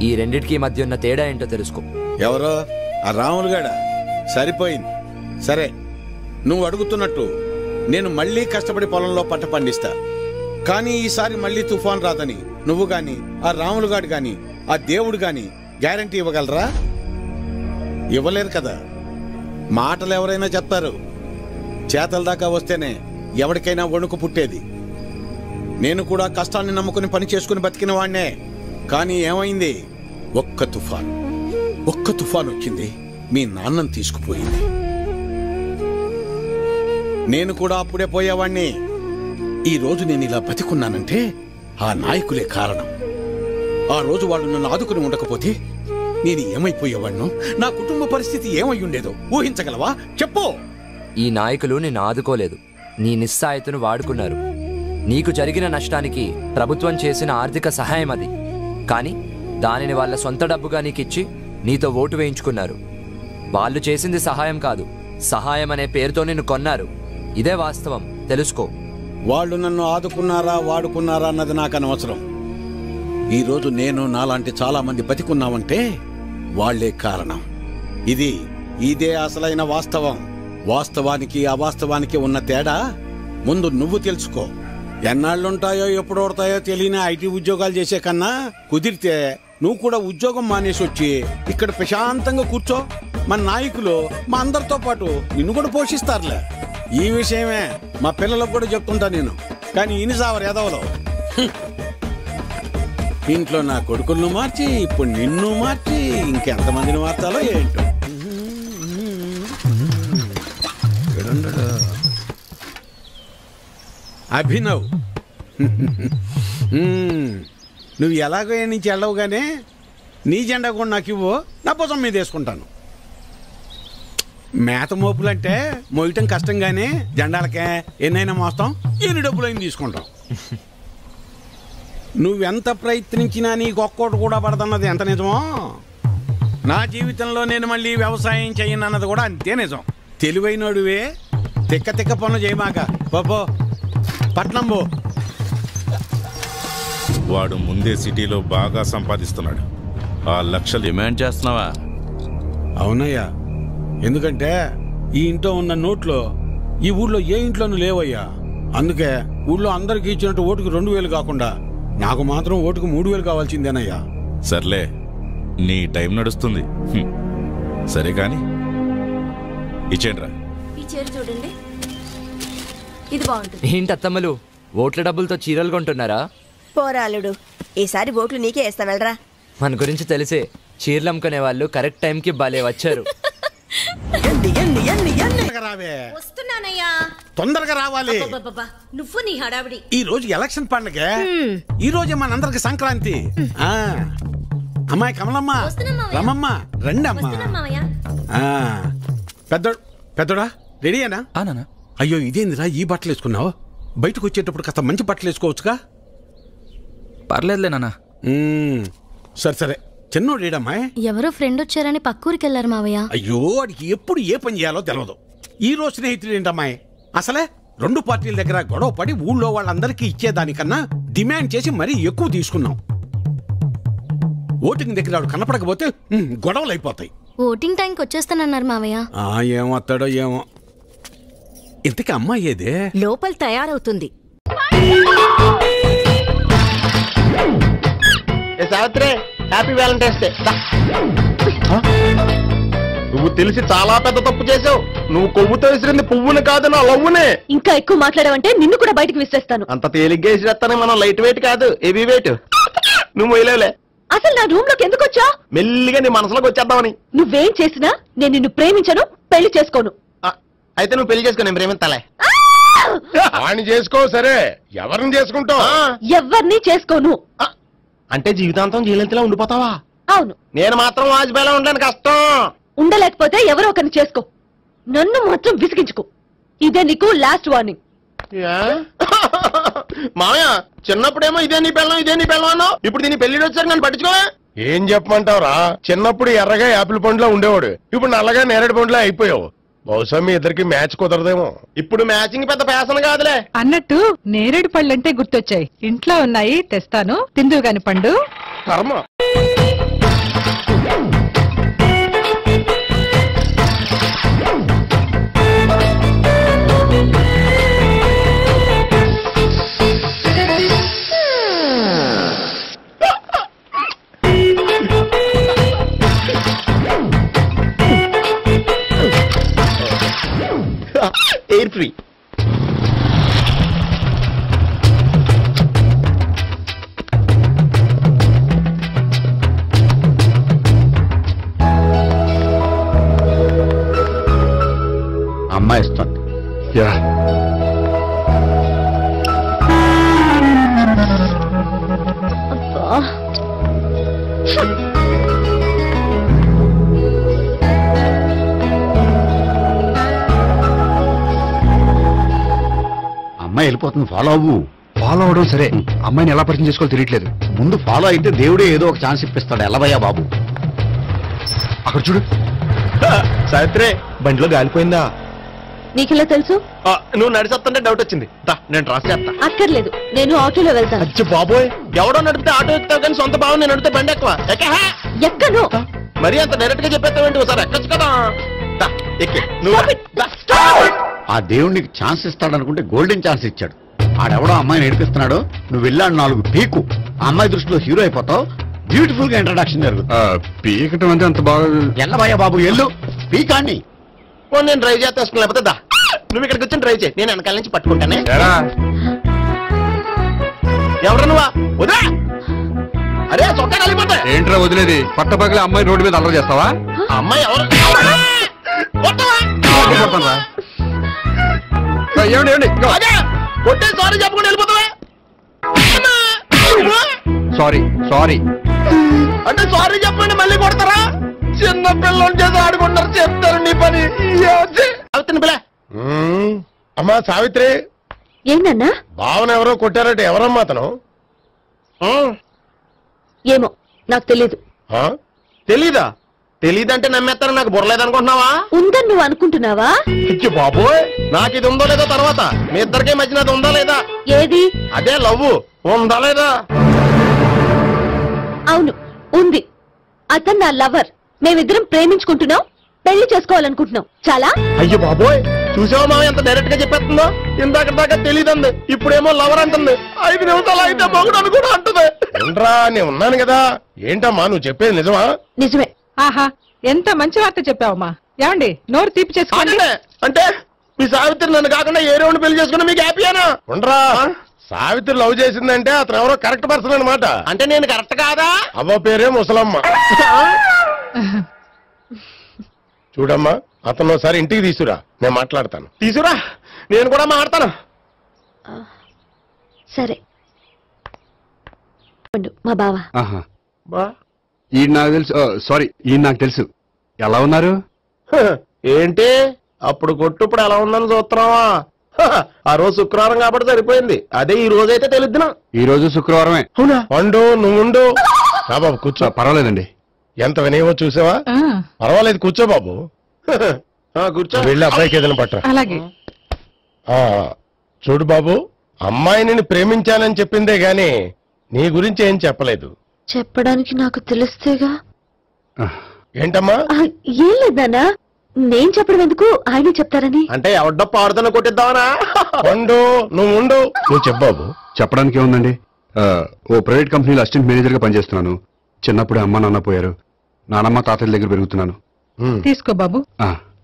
ఈ రెండిటికి మధ్య ఉన్న తేడా ఏంటో తెలుసుకో. ఎవరో ఆ రాములుగాడ సరిపోయింది. సరే, నువ్వు అడుగుతున్నట్టు నేను మళ్ళీ కష్టపడి పొలంలో పంట పండిస్తా. కానీ ఈసారి మళ్ళీ తుఫాన్ రాదని నువ్వు గాని, ఆ రాములుగాడు గాని, ఆ దేవుడు గాని గ్యారంటీ ఇవ్వగలరా? ఇవ్వలేరు కదా. మాటలు ఎవరైనా చెప్తారు, చేతల దాకా వస్తేనే ఎవరికైనా వణుకు పుట్టేది. నేను కూడా కష్టాన్ని నమ్ముకుని పని చేసుకుని బతికిన వాడినే. కానీ ఏమైంది? ఒక్క తుఫాన్ వచ్చింది, మీ నాన్నని తీసుకుపోయింది. నేను కూడా అప్పుడే పోయేవాణ్ణి. ఈ రోజు నేను ఇలా బతికున్నానంటే ఆ నాయకులే కారణం. ఆ రోజు వాళ్ళు నన్ను ఆదుకుని ఉండకపోతే నేను ఏమైపోయేవాణ్ణు? నా కుటుంబ పరిస్థితి ఏమై ఉండేదో ఊహించగలవా? చెప్పు. ఈ నాయకులు నిన్ను ఆదుకోలేదు, నీ నిస్సాయతను వాడుకున్నారు. నీకు జరిగిన నష్టానికి ప్రభుత్వం చేసిన ఆర్థిక సహాయం అది. కానీ దానిని వాళ్ళ సొంత డబ్బుగా నీకిచ్చి నీతో ఓటు వేయించుకున్నారు. వాళ్ళు చేసింది సహాయం కాదు, సహాయం అనే పేరుతో నిన్ను కొన్నారు. ఇదే వాస్తవం, తెలుసుకో. వాళ్ళు నన్ను ఆదుకున్నారా వాడుకున్నారా అన్నది నాకు అనవసరం. ఈరోజు నేను నాలాంటి చాలా మంది బతికున్నామంటే వాళ్లే కారణం. ఇదే అసలైన వాస్తవం. వాస్తవానికి అవాస్తవానికి ఉన్న తేడా ముందు నువ్వు తెలుసుకో. ఎన్నాళ్ళుంటాయో ఎప్పుడు ఓడతాయో తెలియని ఐటీ ఉద్యోగాలు చేసే కన్నా కుదిరితే నువ్వు కూడా ఉద్యోగం మానేసి వచ్చి ఇక్కడ ప్రశాంతంగా కూర్చో. మన నాయకులు మా అందరితో పాటు నిన్ను కూడా పోషిస్తారులే. ఈ విషయమే మా పిల్లలకు కూడా చెప్తుంటా నేను. కానీ ఇనిసావరు ఎదవలో ఇంట్లో నా కొడుకులను మార్చి ఇప్పుడు నిన్ను మార్చి ఇంకెంతమందిని మార్చాలో ఏంటో. అభినవ్, నువ్వు ఎలాగో నుంచి వెళ్ళవుగానే నీ జెండా కూడా నాకు ఇవ్వు, నా భుజం మీద వేసుకుంటాను. మేత మోపులంటే మోయటం కష్టంగానే జెండాలకే ఎన్నైనా మోస్తాం, ఎన్ని డబ్బులైనా తీసుకుంటాం. నువ్వెంత ప్రయత్నించినా నీకు ఒక్కోటి కూడా పడదన్నది ఎంత నిజమో, నా జీవితంలో నేను మళ్ళీ వ్యవసాయం చేయనన్నది కూడా అంతే నిజం. తెలివైనడువే, తిక్క పనులు చేయమాక. పో పట్నం పో. వాడు ముందే సిటీలో బాగా సంపాదిస్తున్నాడు. ఆ లక్షలు డిమాండ్ చేస్తున్నావా? అవునయ్యా, ఎందుకంటే ఈ ఇంట్లో ఉన్న నోట్లో ఈ ఊళ్ళో ఏ ఇంట్లోనూ లేవయ్యా. అందుకే ఊళ్ళో అందరికి ఇచ్చినట్టు ఓటుకు 2000 కాకుండా నాకు మాత్రం ఓటుకు 3000 కావాల్సిందేనయ్యా. సర్లే, నీ టైం నడుస్తుంది. సరే కాని ఇచ్చేండ్రా. ఈ చీర చూడండి, ఇది బాగుంటుంది. ఏంటత్తమ్మలు ఓట్ల డబ్బులతో చీరలు కొంటున్నారా? పోరాలుడు, ఈసారి ఓట్లు నీకే వేస్తా వెళ్ళరా. మన గురించి తెలిసే చీరలు అమ్ముకునే వాళ్ళు కరెక్ట్ టైంకి భలే వచ్చారు. వస్తున్నానయ్యా, తొందరగా రావాలి. నువ్వు నీ హడావిడి. ఈ రోజు ఎలక్షన్ పండుగ, ఈ రోజే మనందరికి సంక్రాంతి. అమ్మాయి కమలమ్మ, రమమ్మ, రండి అమ్మా. పెద్దోడా రెడీయేనా? అయ్యో ఇదేందిరా ఈ బట్టలు వేసుకున్నావు? బయటకు వచ్చేటప్పుడు కాస్త మంచి బట్టలు వేసుకోవచ్చుగా. పర్లేదులే నాన్న. సరే చిన్నోడేడమ్మాయి? ఎవరో ఫ్రెండ్ వచ్చారని పక్కూరికి వెళ్ళారు మావయ్య. అయ్యో వాడికి ఎప్పుడు ఏ పని చేయాలో తెలియదు. ఈ రోజు స్నేహితుడు ఏంటమ్మాయి? అసలే 2 పార్టీల దగ్గర గొడవ పడి ఊళ్ళో వాళ్ళందరికీ ఇచ్చేదానికన్నా డిమాండ్ చేసి మరీ ఎక్కువ తీసుకున్నాం. ఓటింగ్ దగ్గర వాడు కనపడకపోతే గొడవలు అయిపోతాయి. ఓటింగ్ టైంకి వచ్చేస్తానన్నారు మావయ్య. ఏమొస్తాడో ఏమో. ఇంతకీ అమ్మాయి ఏదే? లోపల తయారవుతుంది. Savitri, happy Valentine's day. నువ్వు తెలిసి చాలా పెద్ద తప్పు చేసావు. నువ్వు కొవ్వుతో విసిరింది పువ్వుని కాదు, నా లవ్వునే. ఇంకా ఎక్కువ మాట్లాడావంటే నిన్ను కూడా బయటకు విసిరేస్తాను. అంత తేలిగ్గా విసిరేస్తానే, మనం లైట్ వెయిట్ కాదు, హెవీ వెయిట్. నువ్వు మొయ్యలేవులే. అసలు నా రూమ్ లోకి ఎందుకు వచ్చా? మెల్లిగా నీ మనసులోకి వచ్చేద్దామని. నువ్వేం చేసినా నేను నిన్ను ప్రేమించను, పెళ్లి చేసుకోను. అయితే నువ్వు పెళ్లి చేసుకో, నేను ప్రేమిస్తాలే. వాణ్ణి చేసుకో. సరే, ఎవరిని చేసుకుంటావు? ఎవరిని చేసుకోను. అంటే జీవితాంతం జయలలితలా ఉండిపోతావా? అవును. నేను మాత్రం వాజ్పేయిలా ఉండడానికి కష్టం. ఉండలేకపోతే ఎవరో ఒకరిని చేసుకో, నన్ను మాత్రం విసిగించుకో. ఇదే నీకు లాస్ట్ వార్నింగ్. మామయ్య, చిన్నప్పుడేమో ఇదే నీ పెళ్ళం అన్నావు. ఇప్పుడు దీని పెళ్లి వచ్చారు, నన్ను పట్టించుకోవా? ఏం చెప్పమంటావురా? చిన్నప్పుడు ఎర్రగా యాపిల్ పండులో ఉండేవాడు, ఇప్పుడు నల్లగా నేరేడు పండులో అయిపోయావు. బహుశా మీ ఇద్దరికి మ్యాచ్ కుదరదేమో. ఇప్పుడు మ్యాచింగ్ పెద్ద ఫ్యాషన్ కాదులే. అన్నట్టు నేరేడు పళ్ళంటే గుర్తొచ్చాయి. ఇంట్లో ఉన్నాయి, తెస్తాను, తిందువు గాని పండు. కర్మ. Air free. అమ్మాయి ఇస్తుంది. అమ్మాయి వెళ్ళిపోతుంది, ఫాలో అవ్వు. ఫాలో అవడం సరే, అమ్మాయిని ఎలా పరిచయం చేసుకోవాలో తెలియట్లేదు. ముందు ఫాలో అయితే దేవుడే ఏదో ఒక ఛాన్స్ ఇప్పిస్తాడు. ఎల్లవయ్యా బాబు. అక్కడ చూడు. సావిత్రి, బండిలో గాలిపోయిందా? నీకెలా తెలుసు? నువ్వు నడిచేస్తుంటే డౌట్ వచ్చింది. నేను రాసి చేస్తా. అక్కర్లేదు, నేను ఆటోలో వెళ్తాను. అచ్చి బాబోయ్, ఎవడో నడిపితే ఆటో ఎక్కుతావు కానీ సొంత భావం నేను నడిపితే బండి ఎక్కువ. ఎక్కను. మరి అంత డైరెక్ట్ గా చెప్పేస్తావేంటి? ఒకసారి ఎక్కొచ్చు కదా. ఎక్కే ఆ దేవుడికి ఛాన్స్ ఇస్తాడనుకుంటే గోల్డెన్ ఛాన్స్ ఇచ్చాడు. ఆడెవడో అమ్మాయిని ఏడిపిస్తున్నాడు, నువ్వు వెళ్ళాడు 4 పీకు. ఆ అమ్మాయి దృష్టిలో హీరో అయిపోతావు. బ్యూటిఫుల్ గా ఇంట్రడక్షన్ జరుగుతుంది. పీకటం అంటే అంత బాగా ఎల్లబయ్యా బాబు, ఎల్లు పీకాన్ని. నేను డ్రైవ్ చేస్తాను, లేకపోతే దా నువ్వు ఇక్కడికి వచ్చి డ్రైవ్ చేయి, నేను వెనకాల నుంచి పట్టుకుంటానే. ఎవరు నువ్వా? వదా అరే చొక్కా కలిపోతా. ఏంట్రా వదిలేది? పట్టపగలే అమ్మాయి రోడ్డు మీద అల్లరి చేస్తావా? అమ్మాయి ఎవరు? కొట్టే సారీ చెప్పుకుని వెళ్ళిపోతావా? సారీ సారీ అంటే సారీ చెప్పండి మళ్ళీ కొడతారా? చిన్న పిల్లలు చేసి ఆడుకుంటారు, చెప్తారు నీ పని. పిల్ల అమ్మా సావిత్రి, ఏంటన్నా? భావన ఎవరో కొట్టారట. ఎవరమ్మా అతను? ఏమో నాకు తెలీదు. తెలీదా? తెలీదంటే నమ్మేస్తాను. నాకు బుర్రలేదనుకుంటున్నావా? ఉందని నువ్వు అనుకుంటున్నావా? బాబోయ్, నాకు ఇది ఉందో లేదో తర్వాత. మీ ఇద్దరికే మధ్యన అది ఉందా లేదా? ఏది? అదే లవ్ ఉందా లేదా? అవును, ఉంది. అతను నా లవర్. మేమిద్దరం ప్రేమించుకుంటున్నాం, పెళ్లి చేసుకోవాలనుకుంటున్నాం. చాలా. అయ్యో బాబోయ్, చూసావా మా ఎంత డైరెక్ట్ గా చెప్పేస్తుందో? ఇందాక దాకా తెలియదండి, ఇప్పుడేమో లవర్ అంటుంది. 5 నిమిషాలు అయితే మొగుడు అని కూడా అంటుంది. ఏంట్రా, నేను ఉన్నాను కదా. ఏంటమ్మా నువ్వు చెప్పేది నిజమా? నిజమే. ఆహా, ఎంత మంచి వార్త చెప్పావమ్మా. ఏమండి, నోరు తీపి చేసుకోండి. అంటే మీ సావిత్రి నన్ను కాకుండా ఏ రౌండ్ పెళ్లి చేసుకున్నా మీకు హ్యాపీయేనా? ఉండరా, సావిత్రి లవ్ చేసిందంటే అతను ఎవరో కరెక్ట్ పర్సన్ అనమాట. అంటే నేను కరెక్ట్ కాదా? అవ్వ పేరే ముసలమ్మ. చూడమ్మా, అతను ఒకసారి ఇంటికి తీసుకురా, నేను మాట్లాడతాను. తీసుకురా, నేను కూడా మాట్లాడతాను. సరే. మా బావ. ఈయన నాకు తెలుసు. సారీ, ఈయన నాకు తెలుసు. ఎలా ఉన్నారు? ఏంటి అప్పుడు కొట్టు ఇప్పుడు ఎలా ఉందని చూస్తున్నావా? ఆ రోజు శుక్రవారం కాబట్టి సరిపోయింది. అదే ఈ రోజు అయితే తెలుద్దునా? ఈ రోజు శుక్రవారమే. అవునా? వండు, నువ్వు ఉండు. బాబు కూర్చో. పర్వాలేదండి. ఎంత వినయమో చూసావా? పర్వాలేదు, కూర్చో బాబు. కూర్చో. వెళ్ళి అబ్బాయికి ఏదైనా పట్ట. అలాగే. చూడు బాబు, అమ్మాయిని ప్రేమించానని చెప్పిందే గాని నీ గురించి ఏం చెప్పలేదు. చెప్పడానికి నాకు తెలిస్తేగా. ఏంటమ్మా? ఏం లేదన్నా, నేను చెప్పడం ఎందుకు, ఆయనే చెప్తారని. అంటే ఎవడ్డో పాడుతున్న కొట్టిద్దామనా? ఉండు, నువ్వు ఉండు. నువ్వు చెప్పు. చెప్పడానికి ఏముందండి, ఓ ప్రైవేట్ కంపెనీలో అసిస్టెంట్ మేనేజర్ గా పనిచేస్తున్నాను. చిన్నప్పుడే అమ్మ నాన్న పోయారు. నానమ్మ తాతయ్య దగ్గర పెరుగుతున్నాను. తీసుకో బాబు.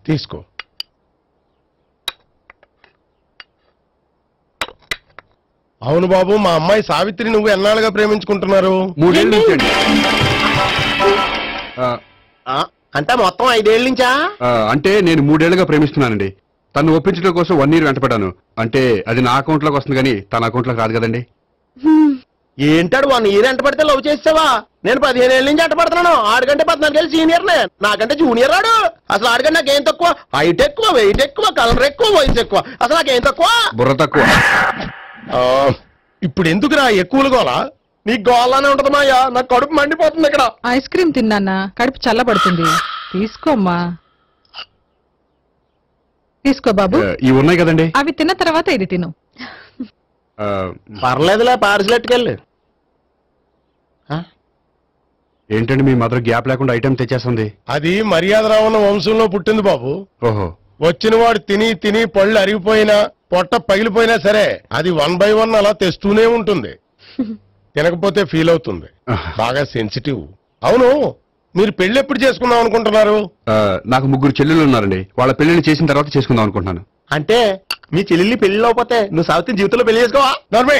తీసుకో. అవును బాబు, మా అమ్మాయి సావిత్రి నువ్వు ఎన్నాళ్ళుగా ప్రేమించుకుంటున్నారు? 3 ఏళ్ళ నుంచి అండి. అంటే మొత్తం 5 ఏళ్ళ నుంచా? అంటే నేను 3 ఏళ్లుగా ప్రేమిస్తున్నానండి. తను ఒప్పించడం కోసం 1 year వెంటపడ్డాను. అంటే అది నా అకౌంట్ లోకి వస్తుంది కానీ తన అకౌంట్ లోకి రాదు కదండి. ఏంటాడు 1 year ఎంట పడితే లవ్ చేసావా? నేను 15 ఏళ్ళ నుంచి ఎంట పడుతున్నాను. ఆడికంటే 14 ఏళ్ళు సీనియర్ నే, నాకంటే జూనియర్ రాడు. అసలు ఆడికంటే నాకేం తక్కువ? హైట్ ఎక్కువ, వెయిట్ ఎక్కువ, కలర్ ఎక్కువ, వయసు ఎక్కువ. అసలు నాకేం తక్కువ? బుర్ర తక్కువ. ఇప్పుడు ఎందుకురా ఎక్కువలు గోలా? నీకు గోలానే ఉంటది మాయా, నాకు కడుపు మండిపోతుంది ఇక్కడ. ఐస్ క్రీమ్ తిన్నానా, కడుపు చల్లబడుతుంది. తీసుకోమ్మా. తీసుకో బాబు. ఇవి ఉన్నాయి కదండి, అవి తిన్న తర్వాత ఇది తిను. పర్లేదులే, పార్సిల్ ఎట్టుకెళ్ళి. ఏంటండి మీ మదర్ గ్యాప్ లేకుండా ఐటెం తెచ్చేస్తుంది? అది మర్యాద రావణ వంశంలో పుట్టింది బాబు. ఓహో. వచ్చిన వాడు తిని తిని పళ్ళు అరిగిపోయినా పొట్ట పగిలిపోయినా సరే అది 1 by 1 అలా తెస్తూనే ఉంటుంది. తినకపోతే ఫీల్ అవుతుంది. బాగా సెన్సిటివ్. అవును, మీరు పెళ్లి ఎప్పుడు చేసుకుందాం అనుకుంటున్నారు? నాకు 3 చెల్లెళ్ళు ఉన్నారండి. వాళ్ళ పెళ్లిని చేసిన తర్వాత చేసుకుందాం అనుకుంటున్నాను. అంటే మీ చెల్లెల్ని పెళ్లి లేకపోతే నువ్వు సావిత్రి జీవితంలో పెళ్లి చేసుకోవా? నర్మే,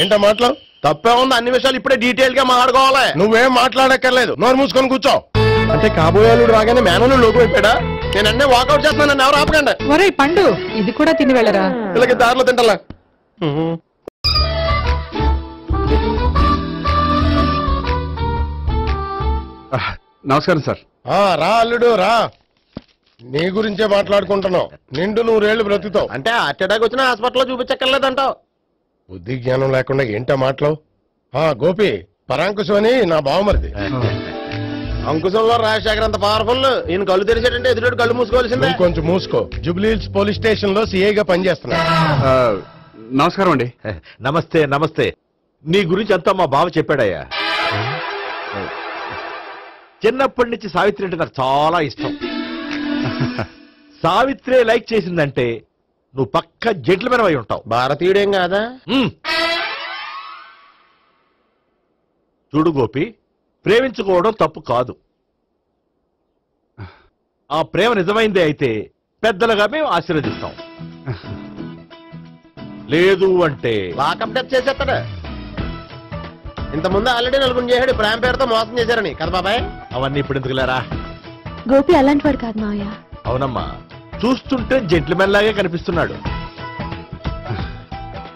ఏంటో మాటలు? తప్పే ఉంది, అన్ని విషయాలు ఇప్పుడే డీటెయిల్ గా మాట్లాడుకోవాలి. నువ్వేం మాట్లాడక్కర్లేదు, నోరు మూసుకొని కూర్చో. అంటే కాబోయేలుడు రాగానే మేనలు లోకి అయిపోయాడా? నేను అన్నీ వాకౌట్ చేస్తున్నాను, నన్ను ఎవరు ఆపకండి. ఒరే పండు ఇది కూడా తిని వెళ్ళరా. వీళ్ళకి దారిలో తింటలా. నమస్కారం సార్. రా అల్లుడు రా. నీ గురించే మాట్లాడుకుంటున్నావు. నిండు 100 ఏళ్ళు బ్రతుకుతావు. అంటే హార్ట్ అటాక్ వచ్చిన హాస్పిటల్లో చూపించక్కర్లేదంటావు. బుద్ధి జ్ఞానం లేకుండా ఏంటో మాటలు. గోపి పరాంకుశం అని నా బావమరిది. అంకుశంలో రాజశేఖర్ అంత పవర్ఫుల్. ఈయన కళ్ళు తెరిచాడంటే ఎదురు కళ్ళు మూసుకోవాల్సిందే. కొంచెం మూసుకో. జూబ్లీహిల్స్ పోలీస్ స్టేషన్ లో సిఐగా పనిచేస్తున్నా. నమస్కారం అండి. నమస్తే నమస్తే. నీ గురించి అంతా మా బావ చెప్పాడయ్యా. చిన్నప్పటి నుంచి సావిత్రి అంటే నాకు చాలా ఇష్టం. సావిత్రే లైక్ చేసిందంటే నువ్వు పక్క జెంట్లమెన్ అయి ఉంటావు. భారతీయుడేం కాదా? చూడు గోపి, ప్రేమించుకోవడం తప్పు కాదు. ఆ ప్రేమ నిజమైందే అయితే పెద్దలుగా మేము ఆశీర్వదిస్తాం. లేదు అంటే లాకప్ డెత్ చేసేస్తాడు. ఇంతకుముందు ఆల్రెడీ నలుగురు చేశాడు ప్రేమ పేరుతో మోసం చేశారని కదా బాబాయ్. అవన్నీ ఇప్పుడు ఎందుకులేరా. గోపి అలాంటి వాడు కాదు మావయ్య. అవునమ్మా, చూస్తుంటే జెంట్లమెన్ లాగే కనిపిస్తున్నాడు.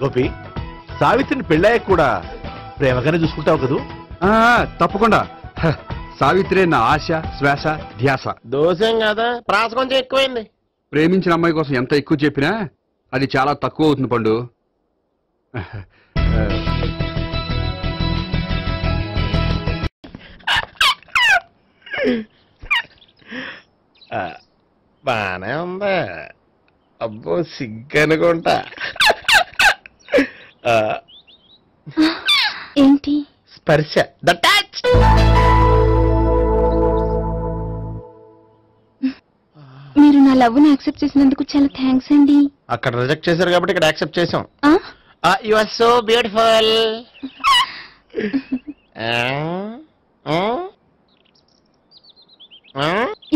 గోపి, సావిత్రిని పెళ్ళాక కూడా ప్రేమగానే చూసుకుంటావు కదూ? తప్పకుండా. సావిత్రే నా ఆశ, శ్వాస, ధ్యాస. దోషం కదా, ప్రాస కొంచెం ఎక్కువైంది. ప్రేమించిన అమ్మాయి కోసం ఎంత ఎక్కువ చెప్పినా అది చాలా తక్కువ అవుతుంది పండు. బానే ఉందా? అబ్బో సిగ్గనుకుంటా. ఏంటి? స్పర్శ. The touch. మీరు నా లవ్ ని యాక్సెప్ట్ చేసినందుకు చాలా థ్యాంక్స్ అండి. అక్కడ రిజెక్ట్ చేశారు కాబట్టి ఇక్కడ యాక్సెప్ట్ చేసాం. You are so beautiful.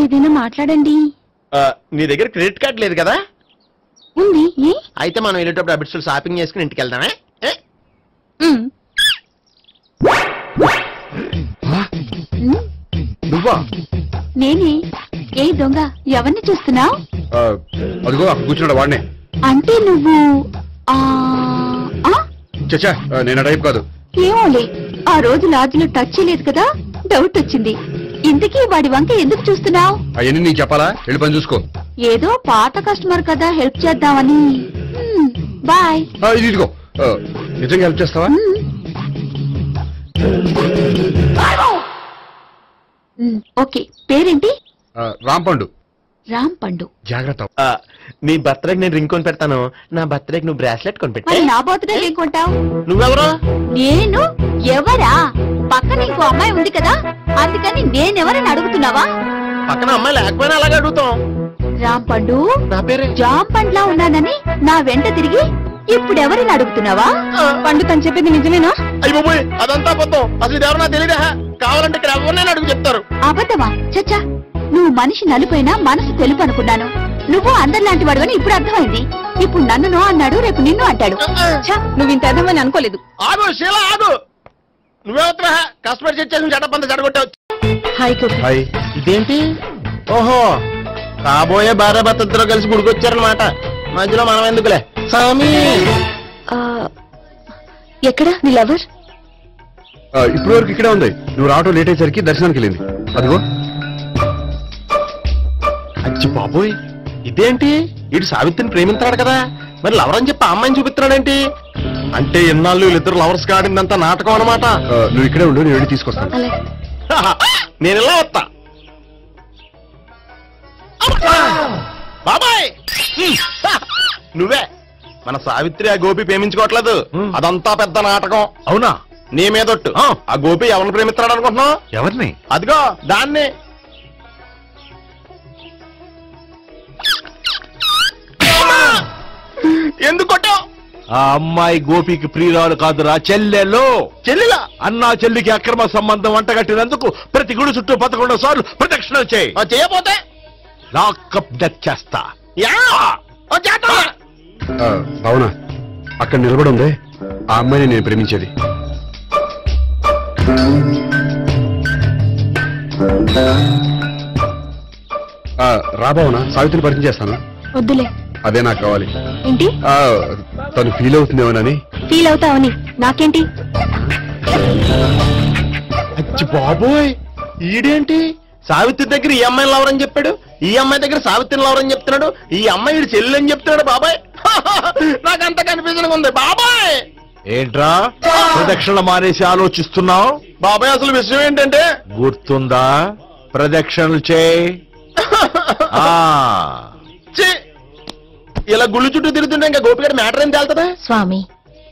ఏదైనా మాట్లాడండి. నీ దగ్గర క్రెడిట్ కార్డ్ లేదు కదా? ఉంది. అయితే మనం వెళ్ళేటప్పుడు అబిట్స్ షాపింగ్ చేసుకుని ఇంటికి వెళ్దామే. నువ్వా? నేనే. ఏ దొంగ, ఎవరిని చూస్తున్నావు? అదిగో అక్కడ కూర్చున్నాడు వాడినే. అంటే నువ్వు చచ్చా, నేను టైప్ కాదు. ఏమోలే, ఆ రోజు లాడ్జిలో టచ్ చేయలేదు కదా, డౌట్ వచ్చింది. ఇంతకీ వాడి వంక ఎందుకు చూస్తున్నావు? అవన్నీ నీకు చెప్పాలా? వెళ్ళి పని చూసుకో. ఏదో పాత కస్టమర్ కదా, హెల్ప్ చేద్దామని. బాయ్. ఇదిగో, నిజంగా హెల్ప్ చేస్తావా? ఓకే. పేరేంటి? రాంపండు. రాంపండు. జాగ్రత్త. నీ బర్త్డేకి నేను రింగ్ కొని పెడతాను. నా బర్త్డేకి నువ్వు బ్రాస్లెట్ కొని పెట్టా. నా బర్త్డే ఏం కొంటావు? నువ్వెవరు? నేను ఎవరా? పక్కన ఇంకో అమ్మాయి ఉంది కదా, అందుకని నేనెవరని అడుగుతున్నావా? పక్కన అమ్మాయి లేకపోయినా అలాగే అడుగుతాం. రాంపండు, నా పేరు జామ్ పండ్లా ఉన్నానని నా వెంట తిరిగి ఇప్పుడెవరిని అడుగుతున్నావా? పండు తను చెప్పింది నిజమేనా? అయ్యో పోయి, అదంతా అబద్ధం. అసలు ఇది ఎవరన్నా తెలియదా? కావాలంటే ఇక్కడ ఎవరినైనా అడుగు చెప్తారు. అబద్ధమా? చచ్చా, నువ్వు మనిషి నలుపైనా మనసు తెలుపు అనుకున్నాను. నువ్వు అందరిలాంటి వాడు అని ఇప్పుడు అర్థమైంది. ఇప్పుడు నన్ను అన్నాడు, రేపు నిన్ను అంటాడు. నువ్వు ఇంత అర్థమని అనుకోలేదు. ఆగు శీలా, ఆగు. నువ్వేవత్రా కస్టమర్ చేసి జడపంత జడగొట్టావు. హాయ్. ఇదేంటి? ఓహో, కాబోయే భార్య భర్తతో కలిసి గుడికొచ్చారనమాట. మధ్యలో మనం ఎందుకులే స్వామి. ఎక్కడ నీ లవర్? ఇప్పటి వరకు ఇక్కడే ఉంది. నువ్వు రావటం లేట్ అయ్యేసరికి దర్శనానికి వెళ్ళింది. అదిగో. అచ్చి బాబోయ్, ఇదేంటి? ఇటు సావిత్రిని ప్రేమించాడు కదా, మరి లవర్ అని చెప్పి అమ్మాయిని చూపిస్తున్నాడేంటి? అంటే ఎన్నాళ్ళు వీళ్ళిద్దరు లవర్స్ కాడిందంతా నాటకం అనమాట. నువ్వు ఇక్కడే ఉండు, నేను వెళ్ళి తీసుకొస్తాను. నేను ఇలా వస్తా. బాబాయ్, నువ్వే మన సావిత్రి ఆ గోపి ప్రేమించుకోవట్లేదు. అదంతా పెద్ద నాటకం. అవునా? నీ మీదొట్టు. ఆ గోపి ఎవరిని ప్రేమిస్తున్నాడు అనుకుంటున్నావు? ఎవరిని? అదిగో దాన్ని. ఎందుకు కొట్టావు? ఆ అమ్మాయి గోపికి ప్రియురాలు కాదురా, చెల్లెలో. చెల్లెలా? అన్నా చెల్లికి అక్రమ సంబంధం వంటగట్టినందుకు ప్రతి గుడి చుట్టూ 11 సార్లు ప్రదక్షిణ చేయి. చేయబోతే లాకప్ డెత్ చేస్తా. అవునా? అక్కడ నిలబడి ఉంది ఆ అమ్మాయిని నేను ప్రేమించేది. రాబావునా సావిత్రిని పరిచయం చేస్తాను. వద్దులే. అదే నాకు కావాలి. ఏంటి? తను ఫీల్ అవుతుందేమోనని. ఫీల్ అవుతావని నాకేంటి? అచ్చి బాబోయ్, ఈడేంటి సావిత్రి దగ్గర ఈ అమ్మాయిని లవరని చెప్పాడు, ఈ అమ్మాయి దగ్గర సావిత్రిని లవరని చెప్తున్నాడు, ఈ అమ్మాయి ఈడు చెల్లి అని చెప్తున్నాడు. బాబాయ్ నాకంత కనిపించడం ఉంది బాబాయ్. ఏంట్రా ప్రదక్షిణ మానేసి ఆలోచిస్తున్నావు? బాబాయ్ అసలు విషయం ఏంటంటే గుర్తుందా? ప్రదక్షిణలు చేయి. ఇలా గుళ్ళు చుట్టూ తిరుగుతుంటే ఇంకా గోపిగడ మ్యాటర్ ఏం తేలుతుందా? స్వామి,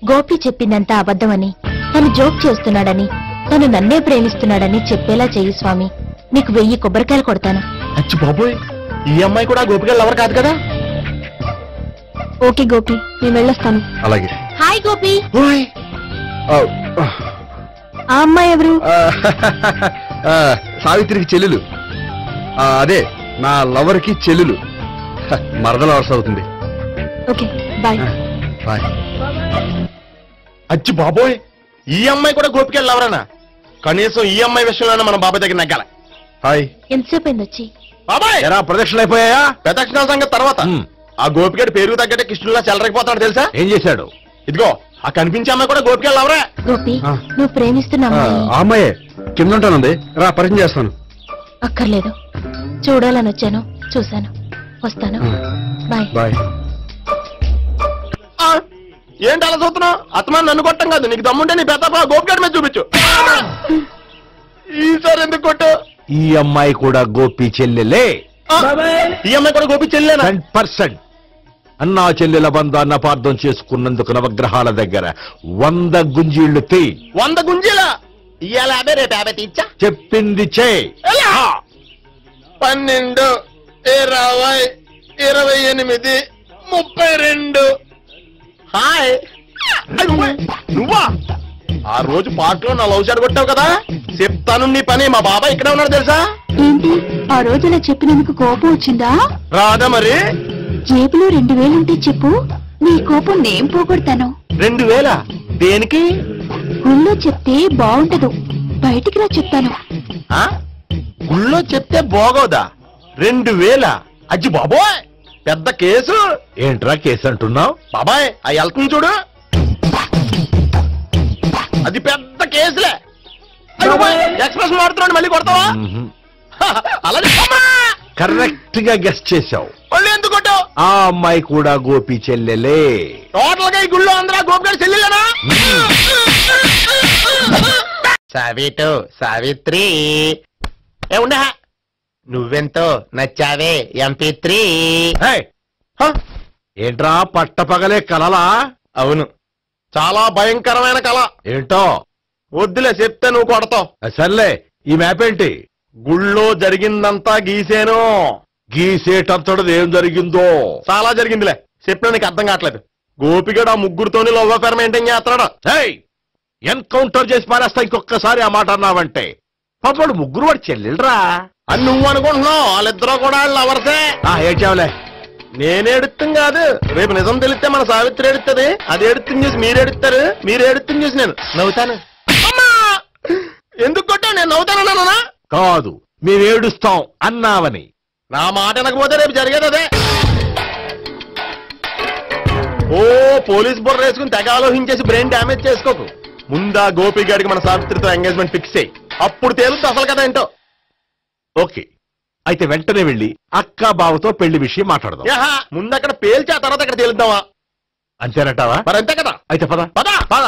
గోపి చెప్పిందంతా అబద్ధమని, తను జోక్ చేస్తున్నాడని, తను నన్నే ప్రేమిస్తున్నాడని చెప్పేలా చెయ్యి స్వామి. నీకు 1000 కొబ్బరికాయలు కొడతాను. అచ్చి బాబోయ్, ఈ అమ్మాయి కూడా గోపిగడ లవర్ కాదు కదా? ఓకే గోపి, నేను వెళ్ళొస్తాను. అలాగే. హాయ్ గోపి. ఆ అమ్మాయి ఎవరు? సావిత్రికి చెల్లెలు. అదే నా లవర్కి చెల్లెలు. మరదల వరుస అవుతుంది. Okay bye. బాయ్. అచ్చి బాబోయ్, ఈ అమ్మాయి కూడా గోపిగడ లవరేనా? కనీసం ఈ అమ్మాయి విషయంలోనే మన బాబాయ్ దగ్గర నగ్గాల. హాయ్. ఎంతసేపు అయింది వచ్చి? బాబాయ్ ఎరా ప్రదక్షిణలు అయిపోయాయా? ప్రదక్షిణాల సంగతి తర్వాత. ఆ గోపిగడ పేరు తగ్గట్టే కృష్ణులా చెలరకపోతాడు తెలుసా? ఏం చేశాడు? ఇదిగో ఆ కనిపించే అమ్మాయి కూడా గోపిగడ లవరే. గోపి, నువ్వు ప్రేమిస్తున్న అమ్మాయి ఆ అమ్మాయే కింద ఉంటానుంది. రా పరిచయం చేస్తాను. అక్కర్లేదు, చూడాలని వచ్చాను, చూశాను, వస్తాను. బాయ్. బాయ్. ఏంటి అలా చూస్తున్నావు? అత్తమా నన్ను కొట్టం కాదు, నీకు దమ్ముంటే నీ పెద్ద గోపిగడ మీద చూపించు. ఈసారి ఎందుకు కొట్టు? ఈ అమ్మాయి కూడా గోపి చెల్లెలే. ఈ అమ్మాయి కూడా గోపి చెల్లెనా? 100%. అన్నా చెల్లెల బంధాన్ని అపార్థం చేసుకున్నందుకు నవగ్రహాల దగ్గర 100 గుంజీళ్లు తీ. 100 గుంజీలా? ఇవాళ 50, రేపు 50 తీచ్చా. చెప్పింది చే. 12, 20, 28, 32. హాయ్. నువ్వా? ఆ రోజు పార్క్ లో నా లవ్ షాట్ కొట్టావు కదా, చెప్తాను నీ పని. మా బాబాయ్ ఇక్కడే ఉన్నాడు తెలుసా? ఏంటి ఆ రోజు ఇలా చెప్పినందుకు కోపం వచ్చిందా? రాదా మరి? జేబులో 2000 ఉంటే చెప్పు, నీ కోపం నేను పోగొడతాను. 2000? దేనికి? గుళ్ళో చెప్తే బాగుంటదు, బయటికి రా చెప్తాను. గుళ్ళో చెప్తే బాగోదా? 2000? అజ్జి బాబోయ్, పెద్ద కేసు. ఏంట్రా కేసు అంటున్నావు? బాబాయ్ ఆ వెళ్తుంది చూడు, అది పెద్ద కేసులే. ఎక్స్ప్రెస్ మాడుతున్నాడు, మళ్ళీ కొడతావా? అలా కరెక్ట్ గా గెస్ట్ చేశావు. మళ్ళీ ఎందుకు కొట్టావు? ఆ అమ్మాయి కూడా గోపి చెల్లెలే. టోటల్ గా ఈ గుళ్ళో అందరూ గోపిగడ చెల్లెలేనా? సావిత్రి ఉండా, నువ్వెంతో నచ్చావే MP3. ఏంట్రా పట్టపగలే కలలా? అవును, చాలా భయంకరమైన కళ. ఏంటో? వద్దులే, చెప్తే నువ్వు కొడతావు. సర్లే, ఈ మ్యాప్ ఏంటి? గుళ్ళో జరిగిందంతా గీసేను. గీసేటంతటది ఏం జరిగిందో? చాలా జరిగిందిలే, చెప్పినా నీకు అర్థం కావట్లేదు. గోపిగడ ఆ ముగ్గురుతోని లవ్ అఫేర్ మెయింటైన్ చేస్తున్నాడు. ఎన్కౌంటర్ చేసి పారేస్తా ఇంకొకసారి ఆ మాట అన్నావంటే. పాపడు ముగ్గురు వాడు చెల్లెలరా అని నువ్వు అనుకుంటున్నావు, వాళ్ళిద్దరూ కూడా లవర్సే. ఏడ్చావులే. నేనేడుతుంది కాదు, రేపు నిజం తెలిస్తే మన సావిత్రి ఎడుతుంది. అది ఎడుతుంది చూసి మీరు ఎడుతారు, మీరు ఎడుతుంది చూసి నేను నవ్వుతాను. ఎందుకు కొట్టా? నేను నవ్వుతానన్నా కాదు, మేమేడుస్తాం అన్నావని. నా మాట అనకపోతే రేపు జరిగేది అదే. ఓ పోలీస్ బుర్ర వేసుకుని తెగ ఆలోచించేసి బ్రెయిన్ డ్యామేజ్ చేసుకోకు. ముందా గోపిగాడికి మన సావిత్రితో ఎంగేజ్మెంట్ ఫిక్స్ అయ్యి, అప్పుడు తేలుతుంది అసలు కదా ఏంటో. ఓకే, అయితే వెంటనే వెళ్ళి అక్క బావతో పెళ్లి విషయం మాట్లాడదాం. ముందు అక్కడ పేల్చి ఆ తర్వాత అక్కడ తేలుద్దామా? అంతేనటావా? మరి అంతే కదా. అయితే పద పద పద.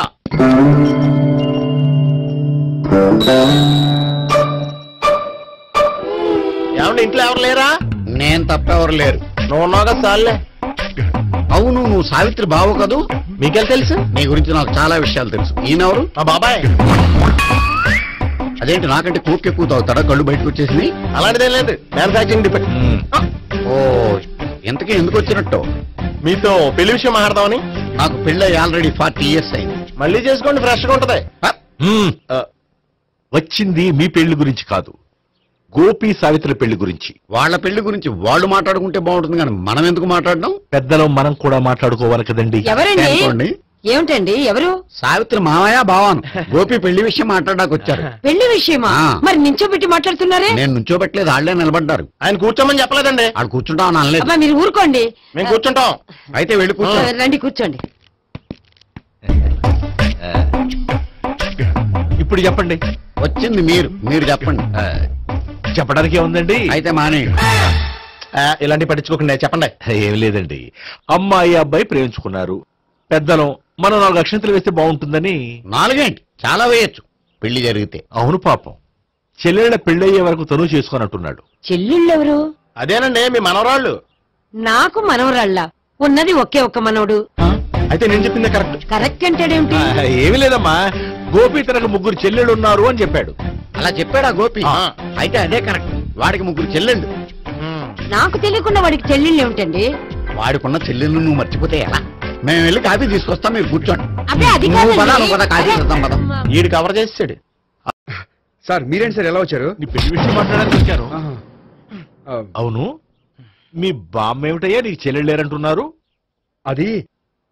ఏమండి ఇంట్లో ఎవరు లేరా? నేను తప్ప ఎవరు లేరు. నువ్వు ఉన్నావు కదా చాలే. అవును, నువ్వు సావిత్రి బావు కదూ? మీకెళ్ళి తెలుసు? నీ గురించి నాకు చాలా విషయాలు తెలుసు. ఈయనెవరు? మా బాబాయ్. అదేంటి నాకంటే కూక్ ఎక్కువ తాగుతాడా? కళ్ళు బయటకు వచ్చేసి? అలాంటిదేం లేదు, మ్యానుఫాక్చరింగ్ డిపెండ్. ఓ, ఇంతకీ ఎందుకు వచ్చినట్టు? మీతో పెళ్లి విషయం మాట్లాడదామని. నాకు పెళ్ళి ఆల్రెడీ 40 years అయింది. మళ్ళీ చేసుకోండి, ఫ్రెష్ గా ఉంటది. వచ్చింది మీ పెళ్లి గురించి కాదు, గోపి సావిత్రి పెళ్లి గురించి. వాళ్ళ పెళ్లి గురించి వాళ్ళు మాట్లాడుకుంటే బాగుంటుంది, కానీ మనం ఎందుకు మాట్లాడడం? పెద్దలో మనం కూడా మాట్లాడుకోవాలి కదండి. ఎవరండి? ఏమిటండి ఎవరు? సావిత్రి మామయ్య బావాను గోపి పెళ్లి విషయం మాట్లాడడానికి వచ్చారు. పెళ్లి విషయమా? మరి నించోబెట్టి మాట్లాడుతున్నారే? నేను నుంచోబెట్టలేదు, వాళ్ళే నిలబడ్డారు. ఆయన కూర్చోమని చెప్పలేదండి. వాళ్ళు కూర్చుంటామని అనలేదు. అబ్బా మీరు ఊరుకోండి. మేము కూర్చుంటాం. అయితే వెళ్ళి కూర్చో. రండి కూర్చోండి. ఇప్పుడు చెప్పండి. వచ్చింది మీరు చెప్పండి. చెప్పడానికి ఏముందండి? అయితే మానేయండి. ఇలాంటి పట్టించుకోకుండా చెప్పండి. ఏం లేదండి, అమ్మాయి అబ్బాయి ప్రేమించుకున్నారు. పెద్దలం మనం 4 అక్షంతలు వేస్తే బాగుంటుందని. 4 చాలా వేయచ్చు పెళ్లి జరిగితే. అవును పాపం, చెల్లెళ్ళ పెళ్ళయ్యే వరకు తను చేసుకున్నట్టున్నాడు. చెల్లెళ్ళెవరు? అదేనండి మీ మనవరాళ్ళు. నాకు మనవరాళ్ళ ఉన్నది ఒకే ఒక్క మనవడు. అయితే నేను చెప్పిందే కరెక్ట్. కరెక్ట్ అంటాడేమిటి? ఏమి లేదమ్మా, గోపి తనకు 3 చెల్లెళ్ళు ఉన్నారు అని చెప్పాడు. అలా చెప్పాడా గోపి? అయితే అదే కరెక్ట్. వాడికి 3 చెల్లెళ్ళు. నాకు తెలియకుండా వాడికి చెల్లెళ్ళు ఏమిటండి? వాడికున్న చెల్లెళ్ళు నువ్వు మర్చిపోతే ఎలా? మేము వెళ్ళి కాఫీ తీసుకొస్తాం, మీరు కూర్చోండి. అదే అది కాఫీ చేద్దాం కదా. ఈడు కవర్ చేసాడు. సార్ మీరేంటి సార్ ఎలా వచ్చారు? నీ పెళ్లి విషయం మాట్లాడడానికి వచ్చాను. అవును, మీ బామ్మ ఏమిటయ్యా నీకు చెల్లెళ్ళు లేరంటున్నారు? అది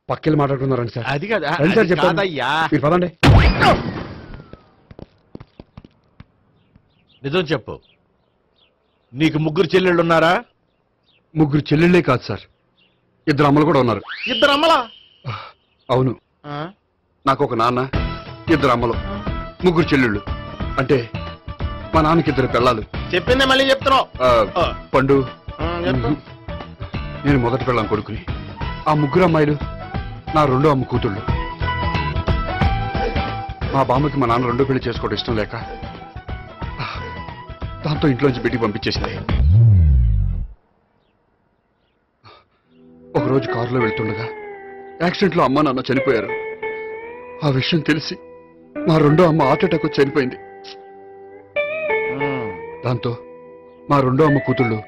పక్కెళ్ళి మాట్లాడుకున్నారండి సార్. అది కదా రండి సార్ చెప్తాను. కాదయ్యా, మీరు పదండి. నిజం చెప్పు, నీకు 3 చెల్లెళ్ళు ఉన్నారా? 3 చెల్లెళ్ళే కాదు సార్, 2 అమ్మలు కూడా ఉన్నారు. 2 అమ్మలా? అవును, నాకు ఒక నాన్న, 2 అమ్మలు, 3 చెల్లెళ్ళు. అంటే మా నాన్నకి 2 పిల్లలు. చెప్పిందే మళ్ళీ చెప్తున్నావు. పండు, నేను మొదటి పిల్లం కొడుకుని. ఆ 3 అమ్మాయిలు నా 2వ అమ్మ కూతుళ్ళు. మా బామ్మకి మా నాన్న 2వ పెళ్లి చేసుకోవడం ఇష్టం లేక దాంతో ఇంట్లోంచి బిడ్డికి పంపించేసింది. ఒకరోజు కారులో వెళ్తుండగా యాక్సిడెంట్లో అమ్మ నాన్న చనిపోయారు. ఆ విషయం తెలిసి మా 2వ అమ్మ హార్ట్ అటాక్ వచ్చి చనిపోయింది. దాంతో మా 2వ అమ్మ కూతుళ్ళు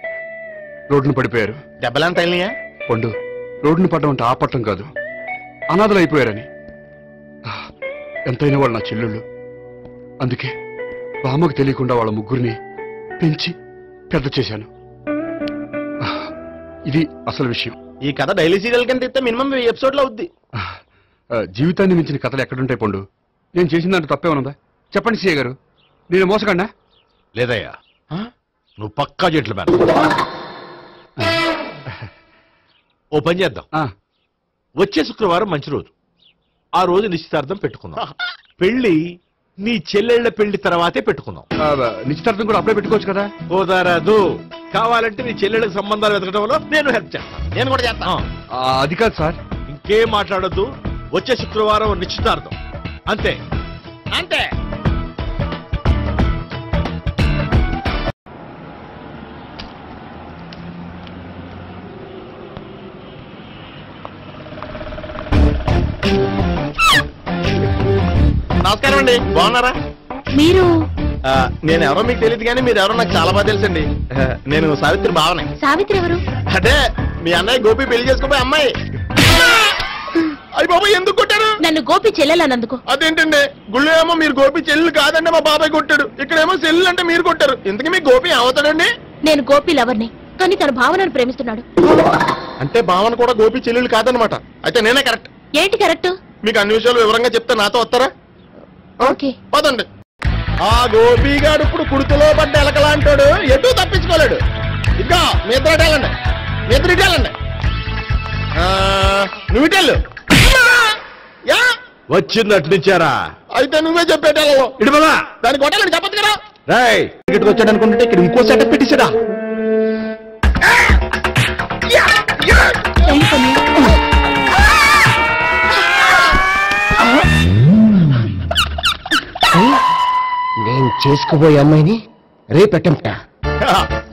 రోడ్డును పడిపోయారు. దెబ్బలంత అయినాయా? పండు, రోడ్డును పడ్డం అంటే ఆపట్టం కాదు, అనాథలు అయిపోయారని. ఎంతైనా వాళ్ళు నా చెల్లెళ్ళు. అందుకే బామ్మకు తెలియకుండా వాళ్ళ 3 పెంచి పెద్ద చేశాను. ఇది అసలు విషయం. ఈ కథ డైలీ సీరియల్ కింద ఇస్తే మినిమం 1000 ఎపిసోడ్లు అవుద్ది. జీవితాన్ని మించిన కథలు ఎక్కడుంటాయి పండు? నేను చేసిన దాంట్లో తప్పే ఉన్నదా? చెప్పండి సీఏ గారు, నేను మోసగండా? లేదయ్యా, నువ్వు పక్కా జెంట్లు మ్యాన్. ఓ పని చేద్దాం, వచ్చే శుక్రవారం మంచి రోజు, ఆ రోజు నిశ్చితార్థం పెట్టుకుందాం. పెళ్లి నీ చెల్లెళ్ల పెళ్లి తర్వాతే పెట్టుకుందాం. నిశ్చితార్థం కూడా అప్పుడే పెట్టుకోవచ్చు కదా? కుదరదు, కావాలంటే నీ చెల్లెళ్ళకి సంబంధాలు వెతకడంలో నేను హెల్ప్ చేస్తాను. నేను కూడా చేస్తాను. అది కాదు సార్. ఇంకేం మాట్లాడొద్దు, వచ్చే శుక్రవారం నిశ్చితార్థం, అంతే అంతే. నమస్కారం అండి, బాగున్నారా? మీరు? నేను ఎవరో మీకు తెలియదు కానీ మీరు ఎవరో నాకు చాలా బాగా తెలుసండి. నేను సావిత్రి బావనే. సావిత్రి ఎవరు? అదే మీ అన్నయ్య గోపి పెళ్లి చేసుకోపోయి అమ్మాయి. అయ్యి బాబాయ్ ఎందుకు కొట్టారు? నన్ను గోపి చెల్లెలన్నందుకు. అదేంటండి, గుళ్ళు ఏమో మీరు గోపి చెల్లెలు కాదండి మా బాబాయ్ కొట్టాడు, ఇక్కడేమో చెల్లెలు అంటే మీరు కొట్టారు. ఇంతకీ మీ గోపి ఏమవుతాడండి? నేను గోపి లవర్ని, కానీ తన భావనను ప్రేమిస్తున్నాడు. అంటే భావన కూడా గోపి చెల్లెలు కాదనమాట. అయితే నేనే కరెక్ట్. ఏంటి కరెక్ట్? మీకు అన్ని విషయాలు వివరంగా చెప్తే నాతో వస్తారా? ఓకే పదండి. ఆ గోపిగాడు ఇప్పుడు కుడుకులో పడ్డ ఎలకలాంటాడు, ఎటు తప్పించుకోలేడు. ఇంకా మీ ఇద్దరు ఇటాలండి, మీ ఇద్దరు ఇటాలండి. నువ్వు ఇటెళ్ళు. వచ్చిందట్లు నుంచారా? అయితే నువ్వే చెప్పేటాలో ఇటు బాగా దానికి కొట్టాలని చెప్పదు కదా. రాయ్ ఇక్కడికి వచ్చాడు అనుకుంటే ఇక్కడ ఇంకో సెటప్ పెట్టేసాడా? నేను చేసుకుపోయే అమ్మాయిని రేపెట్టంట.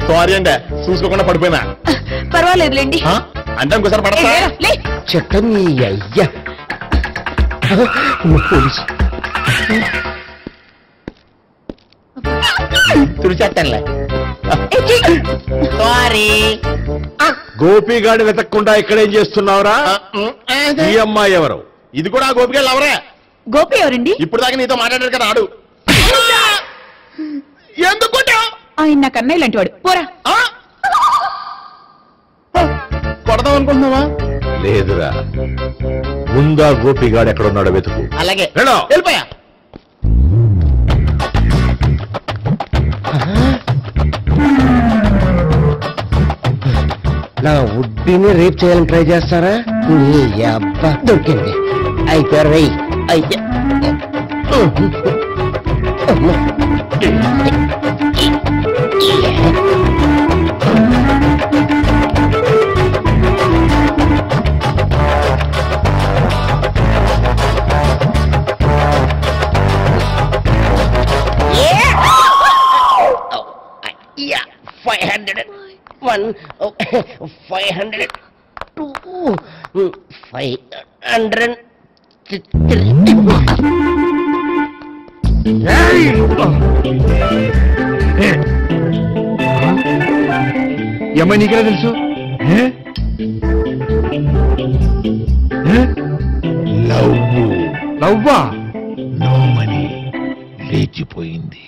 సారీ అండి, చూసుకోకుండా పడిపోయినా. పర్వాలేదులేండి. అంటే ఇంకోసారి పడతా చెట్ట నీ అయ్యా. పోలీసు తుడిచేస్తానులే. సారీ. గోపిగాడి వెతకకుండా ఇక్కడేం చేస్తున్నావురా? ఈ అమ్మాయి ఎవరు? ఇది కూడా గోపిగాళ్ళు ఎవరే? గోపి ఎవరండి? ఇప్పుడు దాకా నీతో మాట్లాడారు కదా ఆడు. ఎందుకు ఆయన నాకు అన్నయ్య లాంటి వాడు. పోరా. కొడదాం అనుకుంటున్నావా? లేదురా, ముందా గోపిగాడు ఎక్కడున్నాడో వెతుకు. అలాగే వెళ్ళు. వెళ్ళిపోయా. నా ఉడ్డిని రేప్ చేయాలని ట్రై చేస్తారా? నీ అబ్బా దొరికింది. అయిపోయారు వెయ్యి. అయితే Yeah, 500. 1, 500, 2, 500. ఏమై నీకెలా తెలుసు? లవ్వా? నోమని లేచిపోయింది.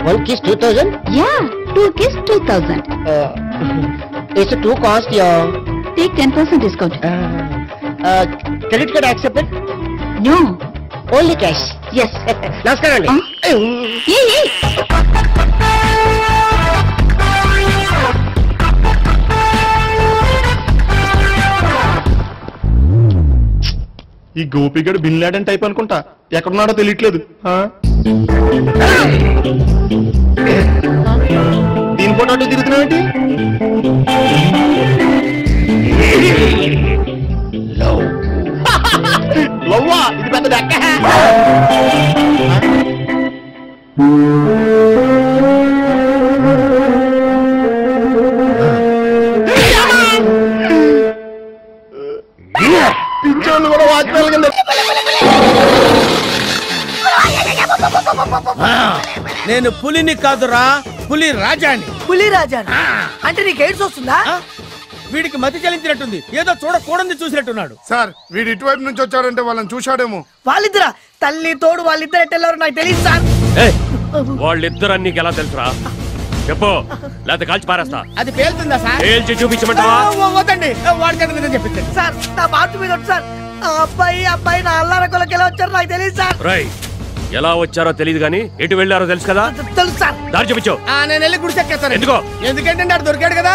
One kiss 2000? Yeah, 2 kiss 2000. It's too cost, yeah. Take 10% discount. Credit card accepted? No. Only cash. Yes. నమస్కారం అండి. ఈ గోపిగడు బిన్ లాడెన్ టైప్ అనుకుంటా. ఎక్కడున్నాడో తెలియట్లేదు. దీని ఫోటో అటు తిరుగుతున్నావేంటి? లవ్వా? ఇది పెద్ద దక్క. పిచ్చోళ్ళు కూడా వాచ్మెన్ కింద. నేను పులిని కాదురా, పులి రాజాని. పులి రాజాని అంటే నీకు ఎయిడ్స్ వస్తుందా? వీడికి మతి చలించినట్టుంది, ఏదో చూడకూడదు చూసినట్టున్నాడు. సార్ వీడు ఇటువైపు నుంచి వచ్చాడంటే వాళ్ళని చూశాడేమో. వాళ్ళిద్దరా? తల్లి తోడు వాళ్ళిద్దరు ఎట్టెళ్ళారు నాకు తెలియదు సార్. వాళ్ళిద్దరు నీకు ఎలా తెలుసురా? చెప్పు, లేకపోతే కాల్చి పారేస్తా. అది పేలుతుందా సార్? పేల్చి చూపించమంటావా? వద్దండి, వాడి చేత మీద చెప్పించండి సార్. నా బాతు మీద సార్. అబ్బాయి నా అల్లారకొలకి ఎలా వచ్చారో నాకు తెలియదు సార్. రై, ఎలా వచ్చారో తెలియదు గానీ ఎటు వెళ్ళారో తెలుసు కదా? తెలుసు సార్. దారి చూపించు. నేను వెళ్ళి గుడిసెక్కేస్తాను. ఎందుకో? ఎందుకంటే ఆడు దొరికాడు కదా.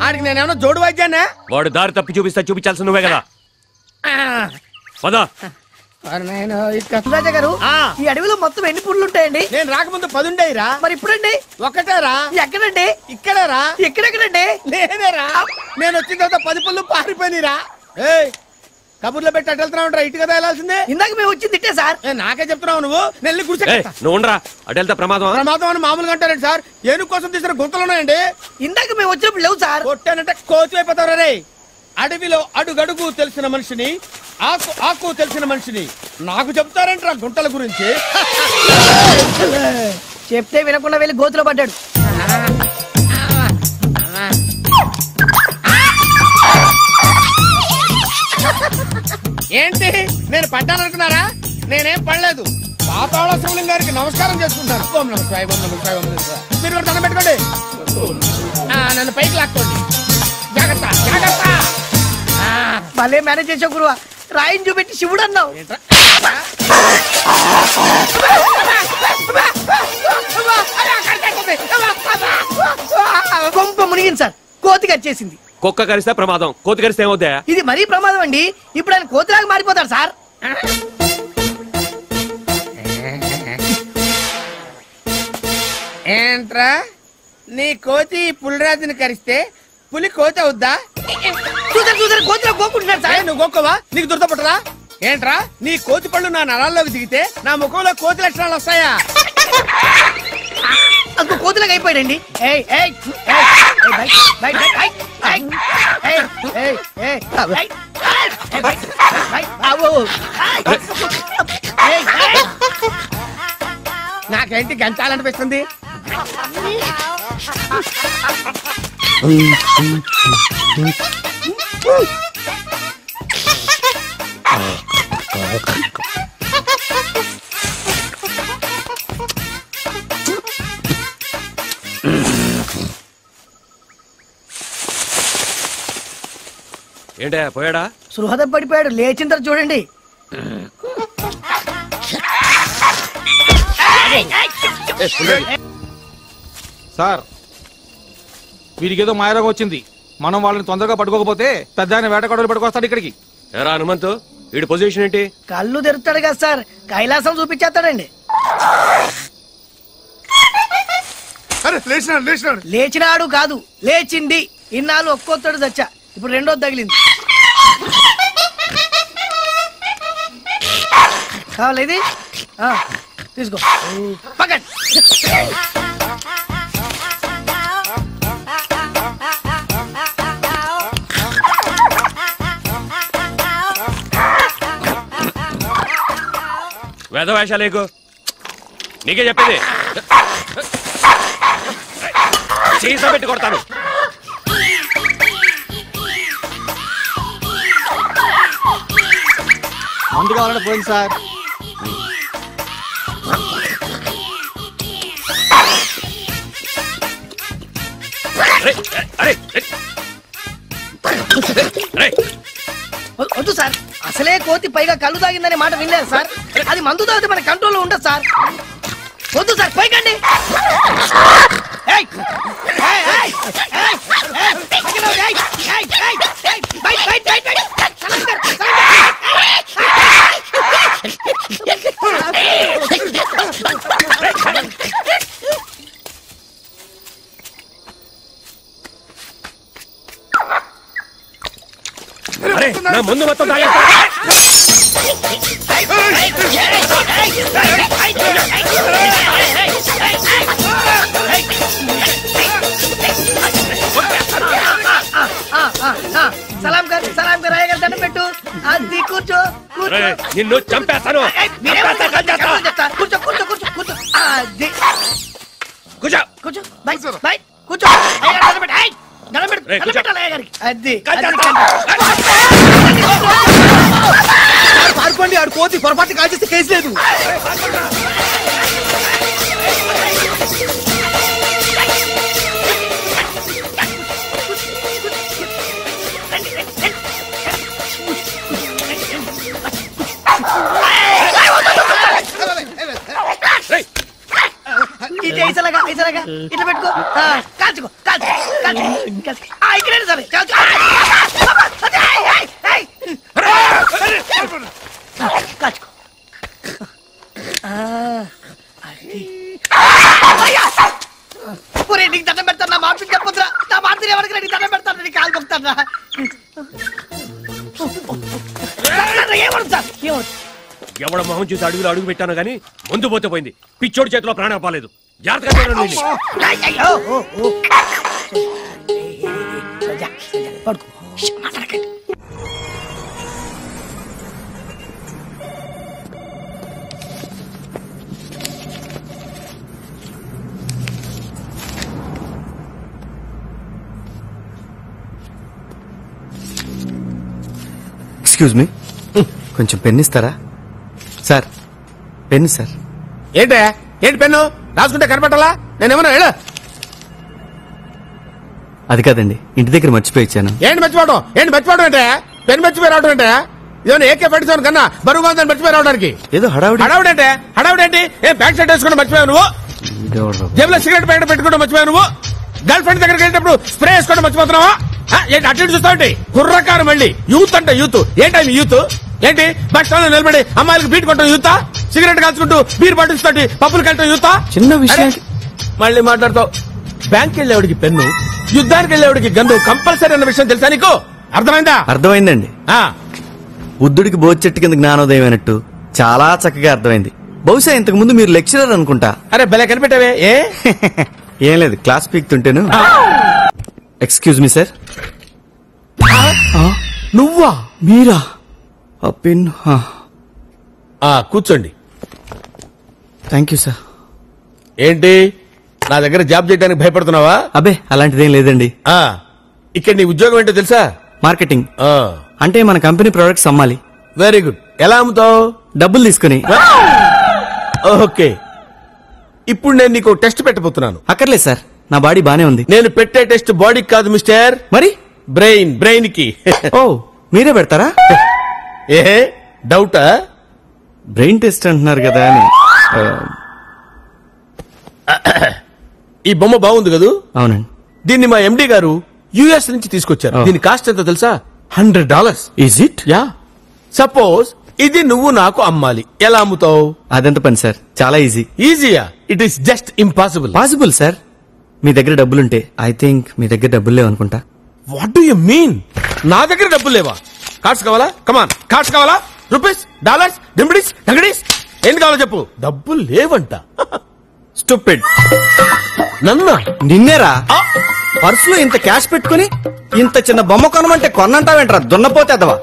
ఆడికి నేనేమన్నా జోడు వాయిద్యానా? వాడు దారి తప్పి చూపిస్తా, చూపించాల్సి నువ్వే కదా. పదా రాజా గారు, ఈ అడవిలో మొత్తం ఎన్ని పుళ్ళు ఉంటాయండి? నేను రాకముందు 10 ఉండేరా. మరి ఇప్పుడండి? ఒక్కటేరా. ఎక్కడండి? ఇక్కడేరా. ఎక్కడెక్కడండి? నేనేరా. నేను వచ్చిన తర్వాత 10 పుళ్ళు పారిపోయినరా. కబుర్లో పెట్టి అటు వెళ్తున్నావు, ఇటు కదా వెళ్ళాల్సిందే. ఇందాక మేము వచ్చింది తిట్టే సార్. నాకే చెప్తున్నావు నువ్వు. నెల్లి గుడిసెక్కేస్తా. నువ్వు ఉండరా, అటు వెళ్తే ప్రమాదం. ప్రమాదం అని మామూలుగా అంటారండి సార్. ఏనుగు కోసం తీసిన గుంతలు ఉన్నాయండి. ఇందాక మేము వచ్చినప్పుడు లేవు సార్. కొట్టానంటే కోచి అయిపోతావు రే. అడవిలో అడుగడుగు తెలిసిన మనిషిని, ఆకు ఆకు తెలిసిన మనిషిని నాకు చెప్తారంటారా గుంటల గురించి? చెప్తే వినకుండా వెళ్ళి గోతులో పడ్డాడు. ఏంటి నేను పడ్డాననుకున్నారా? నేనేం పడలేదు. పాతాళ శివలింగం గారికి నమస్కారం చేసుకుంటాను. ఓం నమః శివాయ, ఓం నమః శివాయ, ఓం నమః శివాయ. మీరు కూడా దండం పెట్టుకోండి. నన్ను పైకి లాక్కోండి. జాగ్రత్త జాగ్రత్త. భలే మేనేజ్ చేసావు గురువా. రాయిని చూపెట్టి శివుడు అన్నావు. కొంప మునిగింది సార్. కోతి కచ్చేసింది. కుక్క కరిస్తే ప్రమాదం, కోతి కరిస్తే ఏమవుతా? ఇది మరీ ప్రమాదం అండి. ఇప్పుడు ఆయన కోతిలాగా మారిపోతాడు సార్. ఏంట్రా నీ కోతి పులిరాజుని కరిస్తే పులి కోతి అవుద్దా? చూసారు చూసారు, కోతిలో గోకుంటున్నాడు సార్. నువ్వు గోక్కవా? నీకు దురదపట్టరా? ఏంట్రా నీ కోతి పళ్ళు నా నరాల్లోకి దిగితే నా ముఖంలో కోతి లక్షణాలు వస్తాయా? అంత కోతిలాగా అయిపోయాడండి. నాకేంటి గంచాలనిపిస్తుంది. ఏంటా పోయాడా? సృహద పడిపోయాడు, లేచిన తర్వాత చూడండి. సార్ వీడికేదో మాయరోగం వచ్చింది. మనం వాళ్ళని తొందరగా పట్టుకోకపోతే పెద్ద ఆయన వేటగాడులు పట్టుకొస్తాడు ఇక్కడికి. ఎరా హనుమంతు, వీడి పొజిషన్ ఏంటి? కళ్ళు తెరుతాడు కదా సార్, కైలాసం చూపించేస్తాడండి. లేచినాడు కాదు, లేచింది. ఇన్నాళ్ళు ఒక్కొత్తడు చచ్చా, ఇప్పుడు రెండోది తగిలింది. కావాలి ఇది తీసుకో, పక్కన. వేదవేషాలేకు, నీకే చెప్పేది. సీసా పెట్టి కొడతాను. మందు కావాలంటే పోయింది సార్. వద్దు సార్, అసలే కోతి పైగా కళ్ళు తాగిందనే మాట వినలేదు సార్. అది మందు తాగితే మన కంట్రోల్లో ఉండదు సార్. వద్దు సార్, పైకండి. నా ముందు మొత్తం సలాం కర్ అయ్యగారు దండం పెట్టు. అది కూర్చో, నిన్ను చంపేస్తాను. కూర్చో కూర్చో కూర్చో కూర్చో. అది కూర్చో కూర్చో, బై బై కూర్చో. అయ్యగారు దండం పెట్టు, దండం పెట్టు, దండం పెట్టాలి అయ్యగారికి. అది పారిపోండి, ఆడు కోతి పొరపాటు కాల్చేస్తే కేసు లేదు. ఇట్లా పెట్టుకో, కాల్చుకో కాల్చుకో కాల్చుకో. ఇక్కడ సరే కాల్చుకో. నీకు దండం పెడతాను, నా మాట చెప్పొద్దురా. నా మాట ఎవరికి నీకు దండం పెడతాను, నీకు కాలు పొక్కుతాను. ఎవడ మొహం చూసి అడుగులు అడుగు పెట్టాను గానీ ముందు పోతే పోయింది. పిచ్చోడి చేతిలో ప్రాణం పాలేదు. జాగ్రత్తగా ఎక్స్క్యూజ్ మీ, కొంచెం పెన్ ఇస్తారా సార్? Pen sir. ఏంటి పెన్ను రాసుకుంటే కనపట్టాలా? నేనేమన్నా వెళ్ళ. అది కాదండి, ఇంటి దగ్గర మర్చిపోయి ఇచ్చాను. ఏంటి మర్చిపోవడం అంటే? పెన్ మర్చిపోయి రావడం అంటే ఇదేమన్నా ఏకే పెట్టించాను కన్నా బరువుగా ఉందని మర్చిపోయి రావడానికి. ఏదో హడావుడి హడావుడేంటి? ఏం ప్యాంట్ షర్ట్ వేసుకుంటే మర్చిపోయావు నువ్వు? జేబులో సిగరెట్ ప్యాకెట్ పెట్టుకుంటే మర్చిపోయావు నువ్వు? గర్ల్ ఫ్రెండ్ దగ్గరికి వెళ్ళేటప్పుడు స్ప్రే వేసుకోవడం మర్చిపోతున్నావా? ఏంటి అటు ఇటు చూస్తావు? కుర్రకారు మళ్ళీ యూత్ అంటే యూత్ ఏంటి యూత్? ఏంటి బస్ స్టాండ్ లో నిలబడి అమ్మాయిలకు బీట్ కొట్టడం యూతా? సిగరెట్ కాల్చుకుంటూ బీర్ బాటిల్స్ తోటి పప్పులు కట్టడం యూతా? చిన్న విషయం మళ్ళీ మాట్లాడతావు. బ్యాంక్ వెళ్ళేవాడికి పెన్ను, యుద్ధానికి వెళ్ళేవాడికి గన్ను కంపల్సరీ అన్న విషయం తెలుసా నీకు? అర్థమైందా? అర్థమైందండి. బుద్ధుడికి బోధి కింద జ్ఞానోదయం అయినట్టు చాలా చక్కగా అర్థమైంది. బహుశా ఇంతకు ముందు మీరు లెక్చరర్ అనుకుంటా. అరే భలే కనిపెట్టావే. ఏం లేదు, క్లాస్ పీక్తుంటేను. Excuse me sir. నువ్వా? మీరా? పిన్ కూర్చోండి. Thank you sir. ఏంటి నా దగ్గర జాబ్ చేయడానికి భయపడుతున్నావా? అబ్బే అలాంటిదేం లేదండి. ఇక్కడ నీ ఉద్యోగం ఏంటో తెలుసా? మార్కెటింగ్. అంటే మన కంపెనీ ప్రొడక్ట్స్ అమ్మాలి. Very good. ఎలా అమ్ముతావు? డబ్బులు తీసుకుని. ఓకే, ఇప్పుడు నేను నీకు టెస్ట్ పెట్టబోతున్నాను. అక్కర్లేదు సార్, నా బాడీ బానే ఉంది. నేను పెట్టే టెస్ట్ బాడీకి కాదు మిస్టర్, మరి బ్రెయిన్ కి. ఓ, మీరే పెడతారా? ఏ డౌటా? బ్రెయిన్ టెస్ట్ అంటున్నారు కదా అని. ఈ బొమ్మ బాగుంది కదూ? అవునండి. దీన్ని మా ఎండి గారు యుఎస్ నుంచి తీసుకొచ్చారు. దీని కాస్ట్ ఎంత తెలుసా? $100. Is it? యా. సపోజ్ ఇది నువ్వు నాకు అమ్మాలి, ఎలా అమ్ముతావు? అదెంత పని సార్, చాలా ఈజీ. ఈజీయా? It is just impossible. Possible sir. మీ దగ్గర డబ్బులుంటే. ఐ థింక్ మీ దగ్గర డబ్బులు లేవనుకుంటా. What do you mean? నా దగ్గర డబ్బులు లేవా? కార్డ్స్ కావాలా? కమాన్, కార్డ్స్ కావాలా? రూపీస్, డాలర్స్, డింబిడీస్, డంగడీస్, ఏంటి కావాలో చెప్పు. డబ్బులు లేవంట. స్టూపిడ్. నన్నా? నిన్నేరా? పర్సులో ఇంత క్యాష్ పెట్టుకుని ఇంత చిన్న బొమ్మ కొనమంటే కొన్నంటావేంట్రా దున్నపోతే అదవా.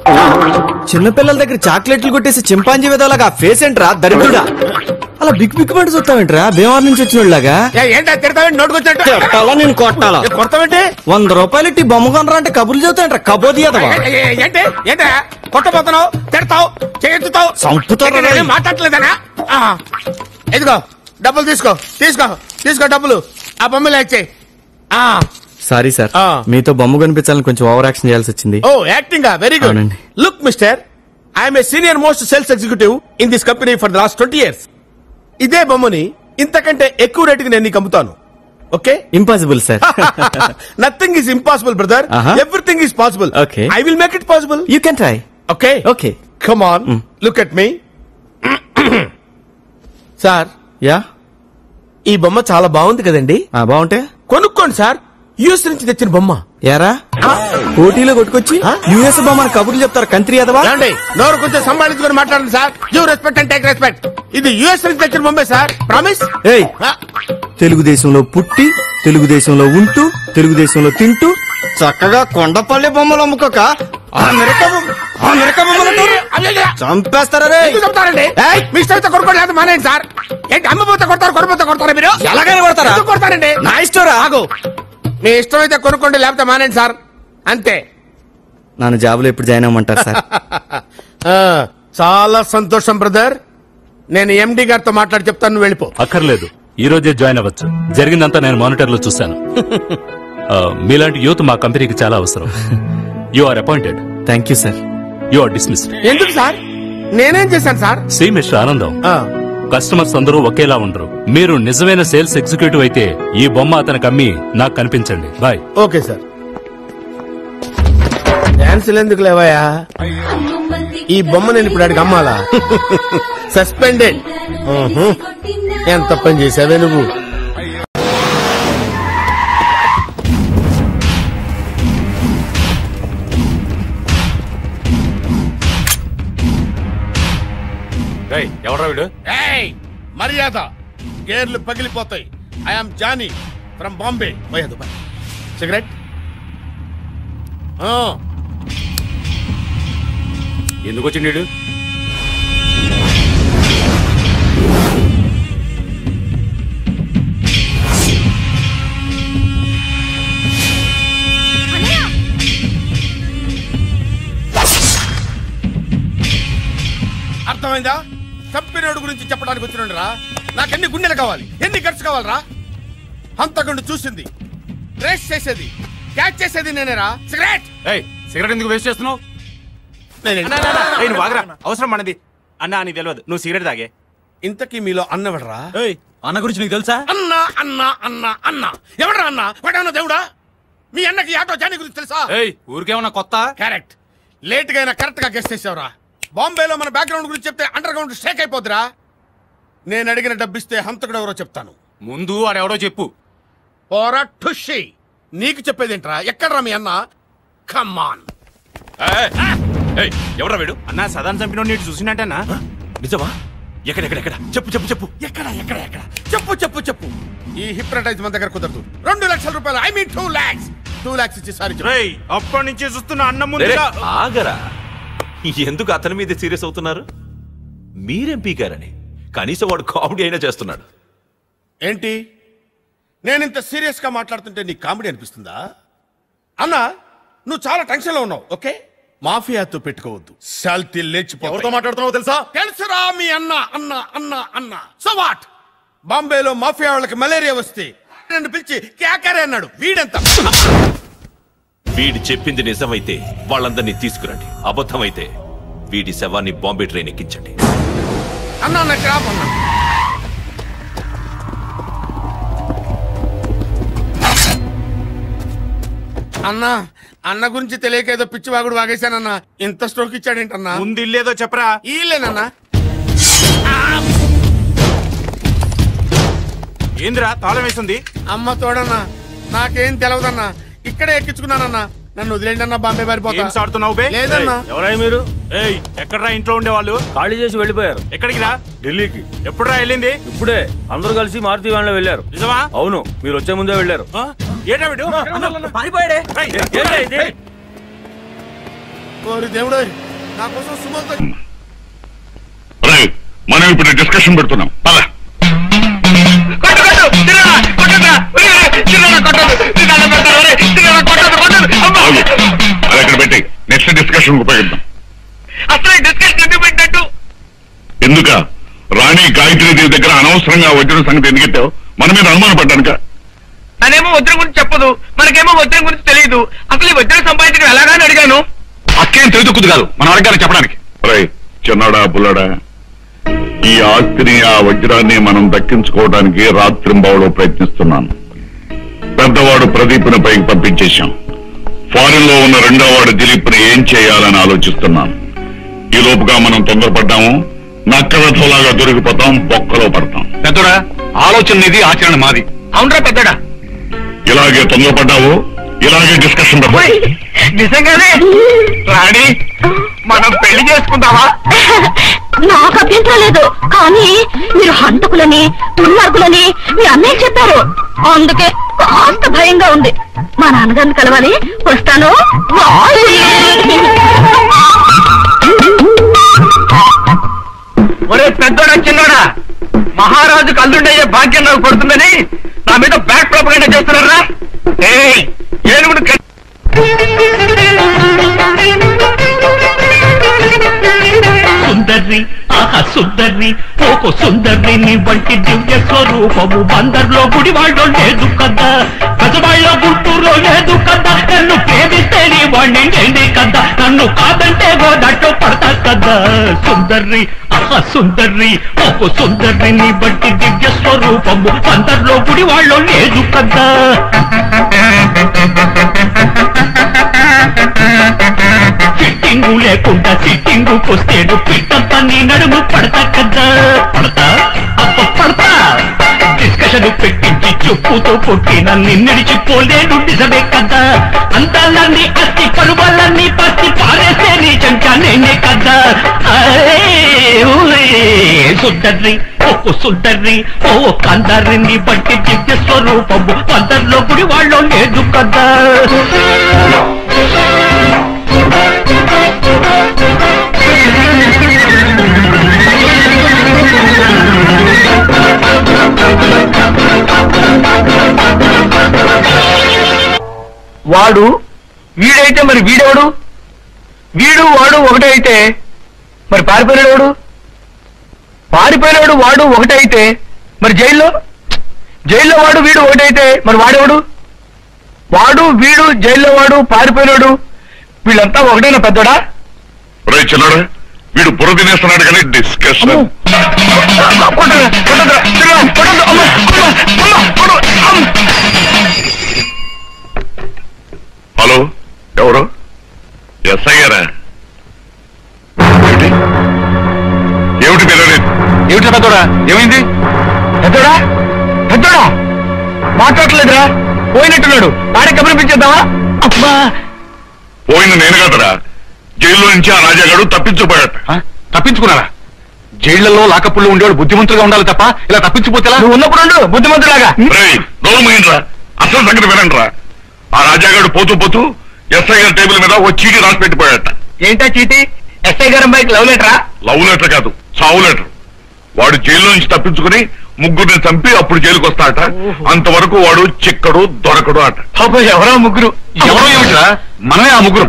చిన్నపిల్లల దగ్గర చాక్లెట్లు కొట్టేసి చింపాంజీ విధాలుగా ఫేస్ ఏంట్రా దరిద్రుడా. అలా బిగ్ బిగ్ పడి చూస్తావేంట్రా బేమార్ నుంచి వచ్చినోళ్ళగా. ఏంటా తిడతావేంటి? నోటుకొచ్చినట్టు కొట్టాలా నేను కొట్టాలా? కొడతావేంటి? ₹100 బొమ్మ కొనరా అంటే కబుర్లు చెబుతాయంట్రా కబోది అదవా. ఏంటి ఏంటా కొట్టబోతున్నావు? తిడతావు, చేతుతావు, చంపుతావు. మాట్లాడలేదనా? ఇదిగో డబ్బులు తీసుకో, తీసుకో, తీసుకో డబ్బులు. ఆ బొమ్మలు ఇచ్చే. సారీ సార్, మీతో బొమ్మ కనిపించాలని కొంచెం ఓవర్ యాక్షన్ చేయాల్సి వచ్చింది. Oh acting, very good. Look mister, I'm a senior most sales executive in this company for the last 20 years. ఇదే బొమ్మని ఇంతకంటే ఎక్కువ రేటుకి నేను నీకు అమ్ముతాను. Okay? Impossible sir. Nothing is impossible brother, everything is possible. Okay, I will make it possible. You can try. Okay okay, come on, look at me. Sir, yeah, ఈ బొమ్మ చాలా బాగుంది కదండి? బాగుంటే కొనుక్కోండి సార్, యుఎస్ నుంచి తెచ్చిన బొమ్మ. ఏరా పోటీలో కొట్టుకొచ్చి యుఎస్ బొమ్మని కబుర్లు చెప్తారు కంత్రి అదవా. నోరు కొంచెం సంభాళించుకొని మాట్లాడండి sir. Give respect and take respect. ఇది యుఎస్ నుంచి తెచ్చిన బొమ్మే సార్, ప్రామిస్. ఏయ్, తెలుగుదేశంలో పుట్టి తెలుగుదేశంలో ఉంటూ తెలుగుదేశంలో తింటూ చక్కగా కొండపల్లి బొమ్మలు అమ్ముకోక చంపేస్తారా? మీ ఇష్టంతో కొనుక్కోలేదు మానేయండి సార్. ఏంటి అమ్మపోతే కొడతారు, కొనుపోతే కొడతారా మీరు? ఎలాగైనా కొడతారా? కొడతారండి. నా ఇష్టం. ఆగు, మీ ఇష్టమైతే కొనుక్కోండి, లేకపోతే మానేయండి సార్, అంతే. నన్ను జాబులో ఎప్పుడు జాయిన్ అవ్వమంటారు సార్? చాలా సంతోషం బ్రదర్. నేను ఎండి గారితో మాట్లాడి చెప్తాను, నువ్వు వెళ్ళిపో. అక్కర్లేదు, ఈ రోజే జాయిన్ అవ్వచ్చు. జరిగిందంతా నేను మానిటర్ లో చూశాను. మీలాంటి యూత్ మా కంపెనీకి చాలా అవసరం. You are appointed. Thank you sir. You are dismissed. ఎందుకు సార్? నేనేం చేశాను sir? See mister Anandam, customers అందరూ ఒకేలా ఉండరు. మీరు నిజమైన సేల్స్ ఎగ్జిక్యూటివ్ అయితే ఈ బొమ్మ అతనికి అమ్మి నాకు కనిపించండి. బాయ్. Okay sir. డాన్సులు ఎందుకు లేవాయా? ఈ బొమ్మ నేను ఇప్పుడు అడిగి అమ్మాలా? సస్పెండెడ్. ఎంత పని చేసావే నువ్వు? ఎవరా వీడు? మర్యాద, గేర్లు పగిలిపోతాయి. I'm Johnny from Bombay. Cigarette ఎందుకు వచ్చిండు వీడు? అర్థమైందా? కంపెనీడు గురించి చెప్పడానికి వచ్చినండి రా. నాకెన్ని గుండెలు కావాలి, ఎన్ని ఖర్చు కావాలరా? హంతకుండా చూసింది, రేస్ చేసేది, క్యాచ్ చేసేది నేనేరా. సిగరెట్ సిగరెట్ ఎందుకు వేస్ట్ చేస్తున్నావు? అవసరం మనది అన్నా, నీకు తెలియదు. నువ్వు సిగరెట్ తాగే. ఇంతకీ మీలో అన్నవడరా? అన్న గురించి నీకు తెలుసా? అన్నా అన్నా అన్నా అన్నా ఎవడరా అన్నా? వాడేమన్నా దేవుడా? మీ అన్నకి ఆటో జానీ గురించి తెలుసా? ఊరికేమన్నా కొత్త? కరెక్ట్. లేట్ గా అయినా కరెక్ట్ గా గెస్ట్ చేసావురా. బాంబేలో మన బ్యాక్గ్రౌండ్ గురించి చెప్తే అండర్ గ్రౌండ్ షేక్ అయిపోద్దిరా. నేను అడిగిన డబ్బిస్తే హంతకుడు ఎవరో చెప్తాను. ముందు వాడెవడో చెప్పు. పోరా ఠుషి, నీకు చెప్పేదేంట్రా? ఎక్కడ్రా మీ అన్న? కమ్మాన్. ఎవరా వీడు? అన్నా సదాన్ చంపిన నీటి చూసినట్టేనా? నిజమా? ఎక్కడెక్కడెక్కడ చెప్పు చెప్పు చెప్పు. ఎక్కడ ఎక్కడ ఎక్కడ చెప్పు చెప్పు చెప్పు. ఈ హిప్నటైజ్ మన దగ్గర కుదరదు. 2 లక్షల రూపాయలు, ఐ మీన్ 2 lakhs. 2 lakhs ఇచ్చి సారీ చెప్పు. అప్పటి నుంచి చూస్తున్న అన్న ముందు ఆగరా. ఎందుకు అతని మీద సీరియస్ అవుతున్నారు? మీరేం పీకారని. కనీసం వాడు కామెడీ అయినా చేస్తున్నాడు. ఏంటి, నేను ఇంత సీరియస్ గా మాట్లాడుతుంటే నీకు కామెడీ అనిపిస్తుందా? అన్నా, నువ్వు చాలా టెన్షన్ లో ఉన్నావు. ఓకే, మాఫియాతో పెట్టుకోవద్దు. శాల్తీ లేచిపో. ఎవరితో మాట్లాడుతున్నావు తెలుసా? తెలుసురా మీ అన్న అన్న అన్న అన్న. So what? బాంబేలో మాఫియా వాళ్ళకి మలేరియా వస్తే నన్ను పిలిచి క్యాకరే అన్నాడు. వీడంత వీడి చెప్పింది నిజమైతే వాళ్ళందరినీ తీసుకురండి, అబద్ధమైతే వీడి శవాన్ని బాంబే ట్రైన్ ఎక్కించండి. అన్నా నాకు రాపన్నా. అన్నా అన్న గురించి తెలియక ఏదో పిచ్చివాగుడు వాగేశానన్నా. ఇంత స్ట్రోక్ ఇచ్చాడేంటన్నా? ముందు ఇల్లేదో చెప్పరా. ఇల్లేనన్నా. ఏంద్రా తాళం వేసింది? అమ్మ తోడన్నా, నాకేం తెలవదన్నా. ఇక్కడే ఎక్కించుకున్నానన్నా. నన్ను వదిలేండి అన్న, బాంబే పారిపోతా. ఏం సాడుతున్నావు బే? లేదన్నా. ఎవరై మీరు? ఏయ్, ఎక్కడరా ఇంట్లో ఉండేవాళ్ళు? ఖాళీ చేసి వెళ్ళిపోయారు. ఎక్కడికి రా? ఢిల్లీకి. ఎప్పుడురా వెళ్ళింది? ఇప్పుడే అందరూ కలిసి మారుతి వ్యాన్లో వెళ్ళారు. నిజమా? అవును, మీరు వచ్చే ముందే వెళ్ళారు. ఏంటా వీడు? పారిపోయాడే. ఓరి దేవుడు, నా కోసం సుమోతో మనం ఇప్పుడు డిస్కషన్ పెడుతున్నాం. అది అక్కడ పెట్టి నెక్స్ట్ డిస్కషన్ ఉపయోగిద్దాం. ఎందుక రాణి గాయత్రీదేవి దగ్గర అనవసరంగా వజ్రం సంగతి ఎందుకెత్తావు? మన మీద అనుమానం పడ్డానుక. తనేమో వజ్రం గురించి చెప్పదు, మనకేమో వజ్రం గురించి తెలియదు. అసలు ఈ వజ్రం సంపాదించడం ఎలాగాని అడిగాను. అక్కేం తెలియదుక్కుదు కాదు, మనం అడగాలి చెప్పడానికి. చిన్నాడా పుల్లాడా, ఈ ఆస్తిని ఆ వజ్రాన్ని మనం దక్కించుకోవడానికి రాత్రింబావులో ప్రయత్నిస్తున్నాను. పెద్దవాడు ప్రదీప్ని పైకి పంపించేశాం. ఫారిన్ లో ఉన్న రెండో వాడు దిలీప్ ని ఏం చేయాలని ఆలోచిస్తున్నాను. ఈ లోపుగా మనం తొందరపడ్డాము, నక్కలలాగా దొరికిపోతాం, బొక్కలో పడతాం. పెద్దోడా, ఆలోచన నీది, ఆచరణ మాది. అవునరా పెద్దడా? ఇలాగే తొందరపడ్డావు, ఇలాగే డిస్కషన్ నిజంగానే రాణి, మనం పెళ్లి చేసుకుందామా? నాకు అభ్యంతరం లేదు, కానీ మీరు హంతకులని దుర్మార్గులని మీ అన్నయ్య చెప్పారు. అందుకే కాస్త భయంగా ఉంది. మా నాన్నగారిని కలవాలి, వస్తాను. ఒరే పెద్దోడా చిన్నోడా, మహారాజు కల్లుండయ్యే భాగ్యం నాకు పడుతుందని నా మీద బ్యాక్ ప్రాపగండా చేస్తున్నారా? ఏనుగుడు సుందర్రి, ఆహా సుందర్రి, ఓకో సుందర్రి, నీ వంటి దివ్య స్వరూపము బందర్లో గుడివాళ్ళో లేదు కదా, గజవాళ్ళలో గుంటూరులో లేదు కదా. నన్ను ప్రేమిస్తే నీ వాణ్ణి నేనే కదా, నన్ను కాదంటే గోదట్లో పడతా కదా. సుందర్రి, ఆహా సుందర్రి, ఓకో సుందర్రి, నీ వంటి దివ్య స్వరూపము బందర్లో గుడివాళ్ళో లేదు కదా. ఫిట్టింగు లేకుండా సిట్టింగుకొస్తేడు పిట్టంతా నీ నడుము పడతా కదా. పడతా అప్ప పడతా. డిస్కషన్ పెట్టించి చెప్పుతో కొట్టి నన్ను నడిచిపోలేడు నిజమే కదా. అందాలన్నీ అస్తి పరువాలన్నీ పస్తి పారేస్తే నీ చంకా నేనే కదా. సుందర్రి, ఓ సుందర్రి, ఓ కందర్రిని బట్టి దివ్య స్వరూపము అందరిలో గుడి వాళ్ళు లేదు కదా. వాడు వీడైతే మరి వీడెవడు? వీడు వాడు ఒకటే అయితే మరి పారిపోయినాడు? పారిపోయినాడు వాడు ఒకటే అయితే మరి జైల్లో వాడు వీడు ఒకటైతే మరి వాడెవడు? వాడు వీడు జైల్లో వాడు పారిపోయినాడు వీళ్ళంతా ఒకటేనా పెద్దోడా? చిన్నాడా, వీడు బుర్ర తినేస్తున్నాడు కానీ డిస్కషన్. హలో, ఎవరు? ఎస్ఐ గారా? ఏమిటి ఏమిటి పెద్దోడా, ఏమైంది? పెద్దోడా పెద్దోడా మాట్లాడలేదురా, పోయినట్టున్నాడు. వాడే కబురిపించేద్దామా? అబ్బా, పోయింది నేను కదరా. జైల్లో నుంచి ఆ రాజాగాడు తప్పించుకుపోయాడు. తప్పించుకున్నారా? జైళ్లలో లాకప్పుల్లో ఉండేవాడు బుద్ధిమంతులుగా ఉండాలి తప్ప ఇలా తప్పించిపోతే నువ్వు ఉన్నప్పుడు ఉండు బుద్ధిమంతులాగా. అసలు సంగతి వినండిరా. ఆ రాజాగాడు పోతూ పోతూ ఎస్ఐ గారి టేబుల్ మీద ఓ చీటీ రాసి పెట్టిపోయాట. ఏంటా చీటీ? ఎస్ఐ గారి అమ్మాయికి లవ్ లెటరా? లవ్ లెటర్ కాదు, చావు లెటర్. వాడు జైల్లో నుంచి తప్పించుకుని ముగ్గురిని చంపి అప్పుడు జైలుకి వస్తాట. అంతవరకు వాడు చిక్కడు దొరకడు అట. ఎవరా ముగ్గురు? ఎవరో ఏమిట్రా? మనమే ఆ ముగ్గురు.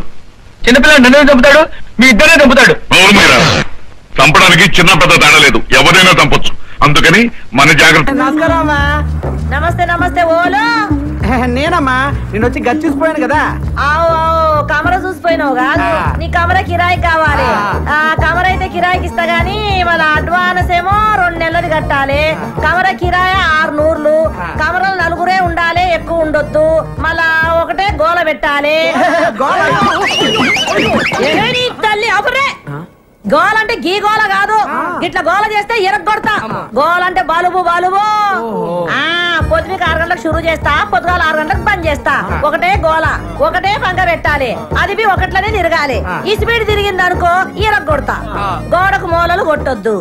చిన్నపిల్లలు నన్నే చంపుతాడు, మీ ఇద్దరే చంపుతాడు. అవును మీరా, చంపడానికి చిన్న పెద్ద తేడా లేదు, ఎవరైనా చంపొచ్చు. అందుకని మన జాగ్రత్త. నమస్కారమ్మా. నమస్తే నమస్తే. ఓలో నేనమ్మా, నేను వచ్చి గచ్చి చూసిపోయాను కదా. ఆవు కమర చూసిపోయినావు కాదు, నీ కమర కిరాయి కావాలి. కమర అయితే కిరాయికి ఇస్తా గానీ వాళ్ళ అడ్వాన్స్ ఏమో 2 నెలలు కట్టాలి. కమర కిరాయి 600. కమరలు 4 ఉండాలి, ఎక్కువ ఉండొద్దు. మళ్ళా ఒకటే గోల పెట్టాలి. తల్లి అబురే, గోల అంటే గీ గోల కాదు, ఇట్లా గోల చేస్తే ఎరగొడతా. గోల అంటే బలుబు బలుబు. పొద్దుకి 6 గంటలకు షురు చేస్తా, పొద్దుగాల 6 గంటలకు బంద్ చేస్తా. ఒకటే గోల, ఒకటే పంక పెట్టాలి. అది ఒకట్లనే తిరగాలి. ఈ స్పీడ్ తిరిగింది అనుకో ఎరగొడతా. గోడకు మూలలు కొట్టొద్దు.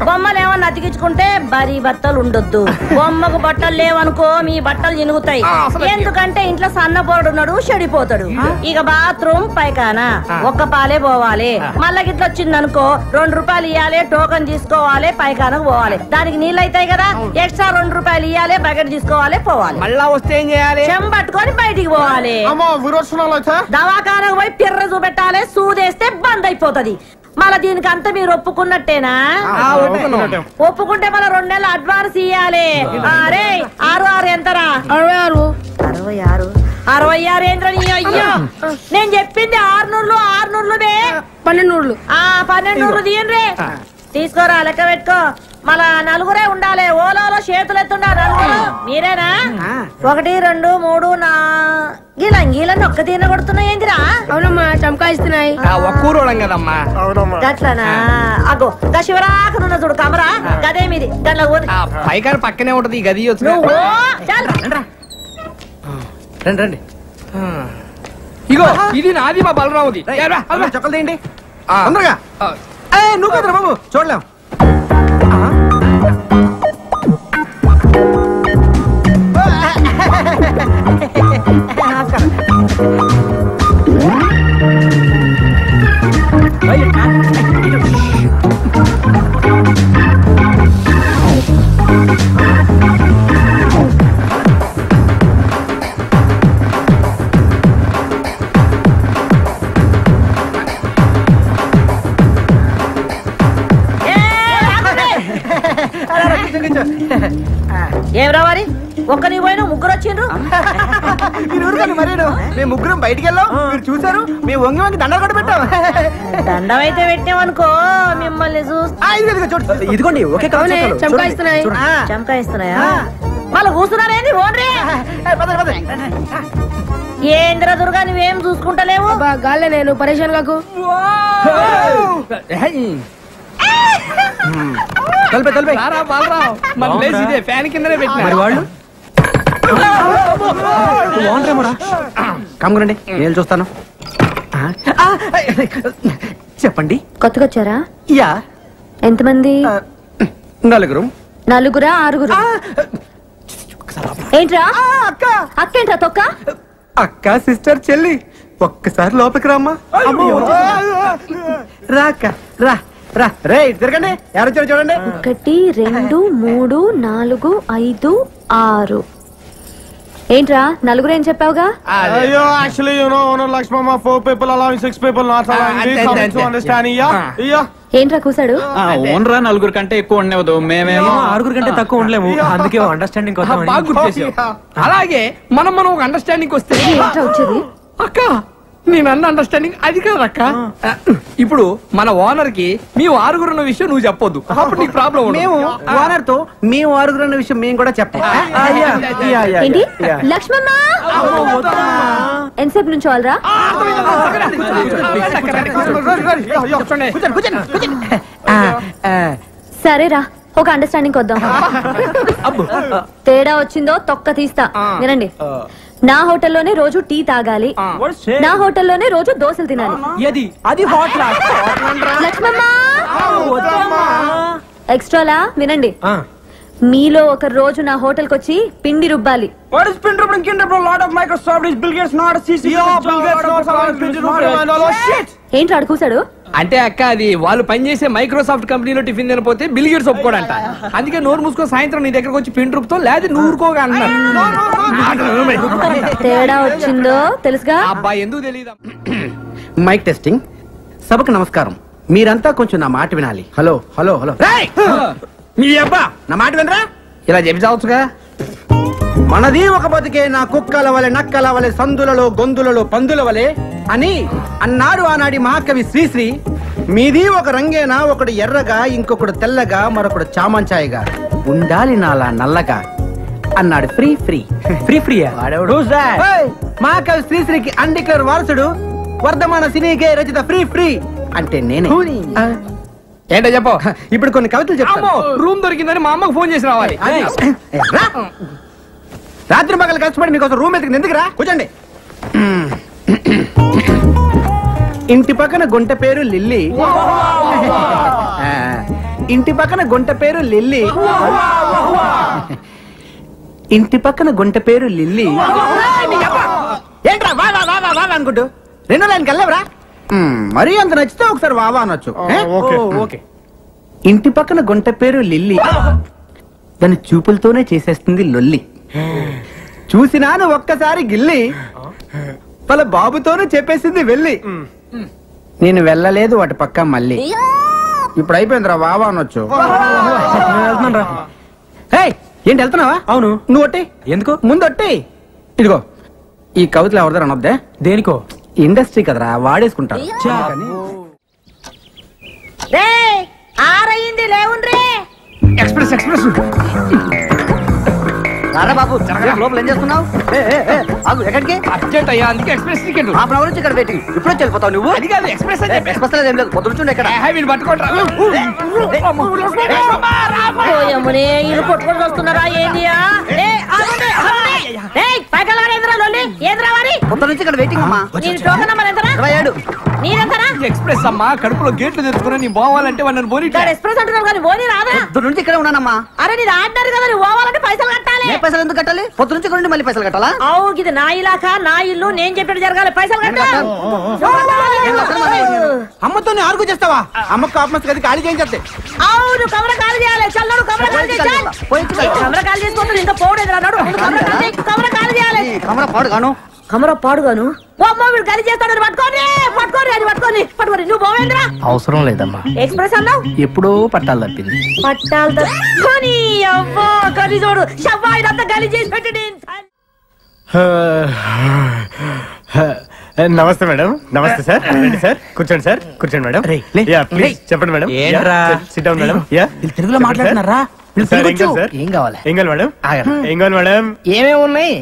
బొమ్మలు ఏమన్నా అతికించుకుంటే బరీ బట్టలు ఉండొద్దు. బొమ్మకు బట్టలు లేవనుకో మీ బట్టలు చినుగుతాయి. ఎందుకంటే ఇంట్లో సన్నపోడున్నాడు, చెడిపోతాడు. ఇక బాత్రూమ్ పైకానా ఒక్క పాలే పోవాలి. మళ్ళా గిట్ల వచ్చిందనుకో 2 రూపాయలు ఇవ్వాలి, టోకన్ తీసుకోవాలి, పైకానకు పోవాలి. దానికి నీళ్ళు అవుతాయి కదా, ఎక్స్ట్రా 2 రూపాయలు ఇవ్వాలి, బకెట్ తీసుకోవాలి, పోవాలి. మళ్ళా వస్తే ఏం చేయాలి? చెంబట్టుకొని బయటికి పోవాలి. దవాఖానకు పోయి పిర్ర చూపెట్టాలి. సూదేస్తే బంద్ అయిపోతది. మళ్ళా దీనికి అంతా మీరు ఒప్పుకున్నట్టేనా? ఒప్పుకుంటే మన 2 నెలలు అడ్వాన్స్ ఇయ్యాలి. అరే 6 ఎంతరా? 66 ఏంద్రని? అయ్యో నేను చెప్పింది 600. 1200. 1200 తీయండి. తీసుకోరా, లెక్క పెట్టుకో. మళ్ళా 4 ఉండాలి. ఓలో చేతులు ఎత్తుండా 4. మీరేనా? 1 2 3 4 గీలని ఒక్క తీన కొడుతున్నాయి ఏంటిరా? అవునమ్మా, చంకాయిస్తున్నాయి. గట్లనా? అగో గా శివరాకనున్న చూడు కమరా, గదే మీది. గట్ల పైకారు పక్కనే ఉంటది ఈ గది. రండి. ఇగో ఇది నాది, మా బలరాముది. చొక్కలు తీయండి తొందరగా. నువ్వు కదరా బాబు, చూడలేం. ఏం రావాలి? ఒక్క నీ పోయినా 3 వచ్చిండ్రు. మేము 3 బయటికి వెళ్ళాం, మీరు చూసారు. మేము వంగి దండలు కూడా పెట్టాం. దండం అయితే పెట్టామనుకో మిమ్మల్ని చూసి ఇదిగోండి ఒకే చంకాయిస్తున్నాయా? మళ్ళీ కూర్చున్నారేంది? ఓన్రే ఏంద్ర దుర్గా, నువ్వేం చూసుకుంటలేవు? గాల్లే నేను పరేషాన్ కాకు. ఫ్యాన్ కిందనే పెట్టిన వాళ్ళు కమ్మురండి, నేను చూస్తాను. చెప్పండి. కొత్తగా వచ్చారా? యా. ఎంతమంది? 4. 6 ఏంట్రా? అక్క ఏంట్రా తొక్క? అక్క, సిస్టర్, చెల్లి. ఒక్కసారి లోపలికి రామ్మా. రాక్క రా రా. రే తిరగండి, ఎవరు వచ్చారు చూడండి. 1 2 3 4 5 6. ఏంట్రా 4 ఏం చెప్పావుగా? అయ్యో actually you know owner Lakshmamma 4 people allowing 6 people not allowing. We come to understand. Yeah. ఏంట్రా కూసాడు? ఓనరా 4 కంటే ఎక్కువ ఉండేవద్దు, మేమేమో 6 కంటే తక్కువ ఉండలేము. అందుకే అండర్స్టాండింగ్ బాగా గుర్తు చేసావు. అలాగే మనం ఒక అండర్స్టాండింగ్ వస్తే వచ్చేది. అక్క నేను అన్న అండర్స్టాండింగ్ అది కాదక్క. ఇప్పుడు మన ఓనర్ కి మీ 6 ఉన్న విషయం నువ్వు చెప్పొద్దు, అప్పుడు నీకు ప్రాబ్లం. మేము ఓనర్ తో మీ 6 ఉన్న విషయం మేము కూడా చెప్పాం. ఏంటి లక్ష్మమ్మ? ఎంతసేపు నుంచి వాళ్ళరా? సరేరా, ఒక అండర్స్టాండింగ్ వద్దాం. తేడా వచ్చిందో తొక్క తీస్తా. వినండి, నా హోటల్లోనే రోజు టీ తాగాలి, నా హోటల్లోనే రోజు దోశలు తినాలి. లక్ష్మమ్మ ఎక్స్ట్రాలా? వినండి, మీలో ఒక రోజు నా హోటల్కి వచ్చి పిండి రుబ్బాలి. What is pin dribbling? Kin dribbling? Lot of Microsoft is Bill Gates not a CC. Bill Gates not a shit. ఏంటి అడుగుసాడు? అంటే అక్క అది వాళ్ళు పనిచేసే మైక్రోసాఫ్ట్ కంపెనీలో టిఫిన్ తినపోతే బిల్ గేట్స్ ఒప్పుకోడంట. అందుకే నోరు మూసుకొని సాయంత్రం నీ దగ్గరకు వచ్చి పిండి రుబ్బుతో లేదా నూరుకోగా అన్నారు. తేడా వచ్చిందో తెలుసుగా? అబ్బా ఎందుకు తెలియదు. Mike testing. సభకు నమస్కారం. మీరంతా కొంచెం నా మాట వినాలి. Hello hello hello. మీ అబ్బా నా మాట వినరా? ఇలా చెప్పి చావచ్చుగా. మనది ఒక బతికే నా కుక్కల వలె నక్కల వలె సందులలో గొంతులలో పందుల వలె అని అన్నాడు ఆనాడి మహాకవి శ్రీశ్రీ. మీది ఒక రంగేనా, ఒకడు ఎర్రగా ఇంకొకడు తెల్లగా మరొకడు చామంచాయిగా ఉండాలి నాలా నల్లగా అన్నాడు ఫ్రీ ఫ్రీ ఫ్రీ ఫ్రీ. మహాకవి శ్రీశ్రీకి అన్డిక్లేర్ వారసుడు వర్ధమాన సినీకే రచిత ఫ్రీ ఫ్రీ అంటే నేనే. ఏంటో చెప్పు. ఇప్పుడు కొన్ని కవితలు చెప్తాను. రూమ్ దొరికిందని మా అమ్మకు ఫోన్ చేసి రావాలి. రాత్రి పగలు కష్టపడి మీకోసం రూమ్ ఎత్తుకుని ఎందుకురా? కూర్చోండి. ఇంటి పక్కన గుంట పేరు లిల్లీ, ఇంటి పక్కన గుంట పేరు లిల్లీ, ఇంటి పక్కన గుంట పేరు లిల్లీ. ఏంట్రా వా వా వా వా వా అనుకుంటూ రెండో లైన్కి వెళ్ళవరా? మరీ అంత నచ్చితే ఒకసారి వావా అనొచ్చు. ఇంటి పక్కన గుంట పేరు లిల్లీ, దాని చూపులతోనే చేసేస్తుంది లొల్లి. చూసినాను ఒక్కసారి గిల్లి, వాళ్ళ బాబుతోనే చెప్పేసింది వెళ్ళి. నేను వెళ్ళలేదు వాటి పక్క మళ్ళీ. ఇప్పుడు అయిపోయిందిరా వావా అనొచ్చు. ఏంటి వెళ్తున్నావా? అవును. నువ్వు ఒట్టి ఎందుకు? ముందు ఒట్టి. ఇదిగో ఈ కవితలు ఎవరిదారు అనొద్దే. దేనికో? ఇండస్ట్రీ కదరా, వాడేసుకుంటారు. ఎక్స్ప్రెస్ ఎక్స్ప్రెస్ బాబు లోపల ఏం చేస్తున్నావు? ఎక్కడికి? అర్జెంట్ అయ్యా, అందుకే ఎక్స్ప్రెస్ టికెట్. హాఫ్ అవర్ నుంచి ఇక్కడ వెయిటింగ్. ఇప్పుడు వచ్చి వెళ్ళిపోతావు నువ్వు? అది కాదు ఎక్స్ప్రెస్ అని చెప్పి. ఎక్స్ప్రెస్ ఏం లేదు, పొద్దున ఎక్కడ పట్టుకోండి. పట్టుకొని వస్తున్నారా? ఏందియా పొద్దు నుంచి ఇక్కడ వెయిటింగ్ అమ్మా. ఎక్స్ప్రెస్ అమ్మా, కడుపులో గేట్లు తెచ్చుకుని నీ పోవాలంటే వాళ్ళని పోనీ ఎక్స్ప్రెస్ అంటున్నారు కానీ పోనీ రాదా? పొద్దు నుంచి ఇక్కడే ఉన్నానమ్మా. అరే నీ ఆడినారు కదా, నువ్వు పోవాలంటే పైసలు కట్టాలి. పైసలు ఎందుకు కట్టాలి? పొద్దు నుంచి ఇక్కడ మళ్ళీ పైసలు కట్టాలా? అవును, ఇది నా ఇలాకా, నా ఇల్లు, నేను చెప్పినట్టు జరగాలి. పైసలు కట్టాలి. అమ్మతో ఆర్గు చేస్తావా? అమ్మకు కాపమస్ గది ఖాళీ చేయించే. అవును, కమర ఖాళీ చేయాలి. చల్లడు కమర ఖాళీ చేయాలి. కమర ఖాళీ చేసుకుంటారు, ఇంకా పోవడేది అన్నాడు. కమర ఖాళీ చేయాలి. కమర పాడుగాను, కమర పాడుగాను. వీడు ఖాళీ చేస్తాడు. పట్టుకోని పట్టుకోని అది పట్టుకోని పట్టుకోని. నువ్వు పోవేంద్రా? అవసరం లేదమ్మా. ఎక్స్ప్రెస్ అన్నావు, ఎప్పుడో పట్టాలు తప్పింది. పట్టాలు తప్పుకొని అవ్వా గది చూడు. షవ్వా ఇదంతా గలి చేసి పెట్టండి. నమస్తే మేడం. నమస్తే సార్. రండి సార్, కూర్చోండి సార్. కూర్చోండి మేడం. చెప్పండి మేడం. SIT down madam. తెలుగులో మాట్లాడుతున్నారా? ఏం కావాలి? ఏం కావాలి మేడం? ఏం కావాలి మేడం? ఏమేమి ఉన్నాయి?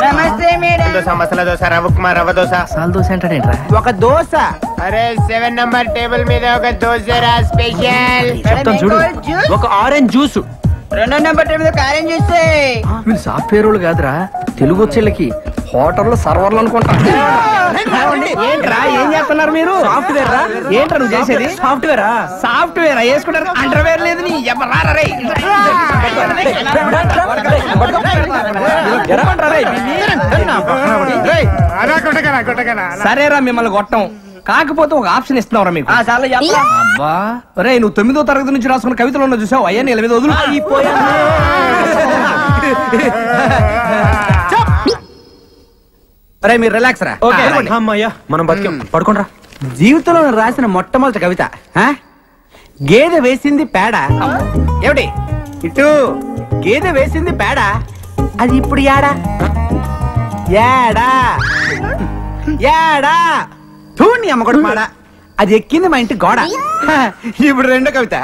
నమస్తే మేడం. దోశ, మసాలా దోశ, రవ్వ ఉప్మా, రవ్వ దోశ. మసాలా దోశ అంటాడేంట్రా? ఒక దోశ. అరే 7 నంబర్ టేబుల్ మీద ఒక దోశ రా, స్పెషల్. చెప్తాను చూడు. ఒక ఆరెంజ్ జ్యూస్. 2 నంబర్ టేబుల్ మీద ఆరెంజ్ జ్యూస్. వీళ్ళు సాఫ్ట్వేర్ వాళ్ళు కాదురా, తెలుగు వచ్చేళ్ళకి హోటల్లో సర్వర్లు అనుకుంటా. ఏంట్రా ఏం చేస్తున్నారు మీరు? సాఫ్ట్వేర్ రా? ఏంట్రా నువ్వు చేసేది? సాఫ్ట్వేరా? సాఫ్ట్వేర్ వేసుకుంటారు. అండర్వేర్ లేదు నీ సరేరా, మిమ్మల్ని కొట్టం. కాకపోతే ఒక ఆప్షన్ ఇస్తున్నావురా మీకు. అబ్బా రే, నువ్వు 9వ తరగతి నుంచి రాసుకున్న కవితలు ఉన్న చూసావు. అయ్యా నీ 8 వదులు. అరే మీరు రిలాక్స్ రా. అమ్మయ్యా, మనం బతికాం. పడుకోండి రా. జీవితంలో రాసిన మొట్టమొదటి కవిత గేదె వేసింది పేడ. ఏమిటి ఇటు? గేదె వేసింది పేడ, అది ఇప్పుడు యాడా యాడా యాడా తూని అమ్మగొడు మాడ, అది ఎక్కింది మా ఇంటి గోడ. ఇప్పుడు రెండో కవిత.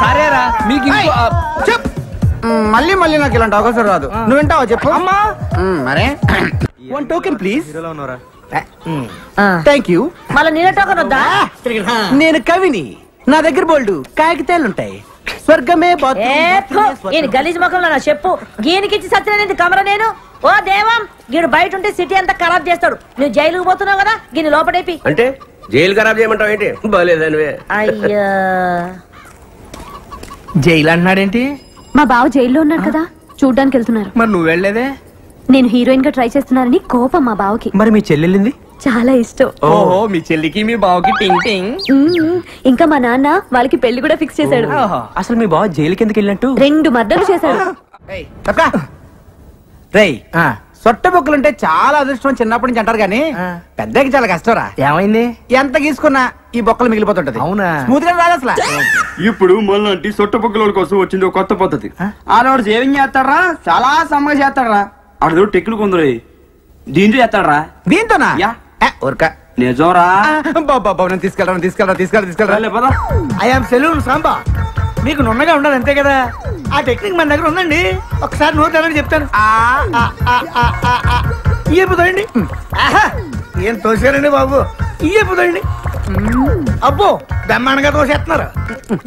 సరేరా, మీకు మళ్ళీ మళ్ళీ నాకు ఇలాంటి అవకాశం రాదు. నువ్వు వింటావా చెప్పు? మరే 1 టోకెన్ ప్లీజ్. Thank you. మళ్ళీ నీళ్ళ టోకెన్ వద్దా? నేను కవిని, నా దగ్గర బోల్డు కాగితాలుంటాయి. స్వర్గమే గలీజ్ ముఖంలో నా చెప్పు. గీనికిచ్చి సత్యనేది కమర నేను. ఓ దేవం గీడు బయట ఉంటే సిటీ అంతా ఖరాబ్ చేస్తాడు. నువ్వు జైలుకు పోతున్నావు కదా, గిన్ని లోపడేపి. అంటే జైలు ఖరాబ్ చేయమంటావు ఏంటి? బాలేదనివే. అయ్యా జైలు అంటున్నాడేంటి? మా బావ జైల్లో ఉన్నాడు కదా, చూడ్డానికి వెళ్తున్నారు. మరి నువ్వు వెళ్ళలేదే? నేను హీరోయిన్ గా ట్రై చేస్తున్నానని కోపం మా బావకి. మరి మీ చెల్లెళ్ళింది? చాలా ఇష్టం. ఓహో, మీ చెల్లికి మీ బావకి టింగ్ టింగ్. ఇంకా మా నాన్న వాళ్ళకి పెళ్లి కూడా ఫిక్స్ చేశాడు. అసలు మీ బావ జైలుకి ఎందుకు వెళ్ళినట్టు? 2 మర్డర్లు చేశాడు. రేయ్, సొట్ట బొక్కలుంటే చాలా అదృష్టం చిన్నప్పటి నుంచి అంటారు గానీ పెద్దకి చాలా కష్టంరా. ఏమైంది? ఎంత గీసుకున్నా ఈ బొక్కలు మిగిలిపోతుంటది. అవునా? స్మూత్ గా రాదు అసలు. ఇప్పుడు మళ్ళీ సొట్ట బొక్కల కోసం వచ్చింది ఒక కొత్త పద్ధతి. ఆడవాడు సేవింగ్ చేస్తాడరా, చాలా సమ్మగా చేస్తాడరా. ఆడదు టెక్లు కొందరు దీంతో చేస్తాడరా. దీంతోనా? ఊరక నిజంరా. తీసుకెళ్ళరా. I'm salon Samba. మీకు నున్నగా ఉండాలి అంతే కదా. ఆ టెక్నిక్ మన దగ్గర ఉందండి. ఒకసారి నోట్లని చెప్తాను. ఇయ్యపోతాయండి. ఏం తోసారండి బాబు, ఇయ్యపోతాయండి. అబ్బో బ్రహ్మాండంగా తోసేస్తున్నారు.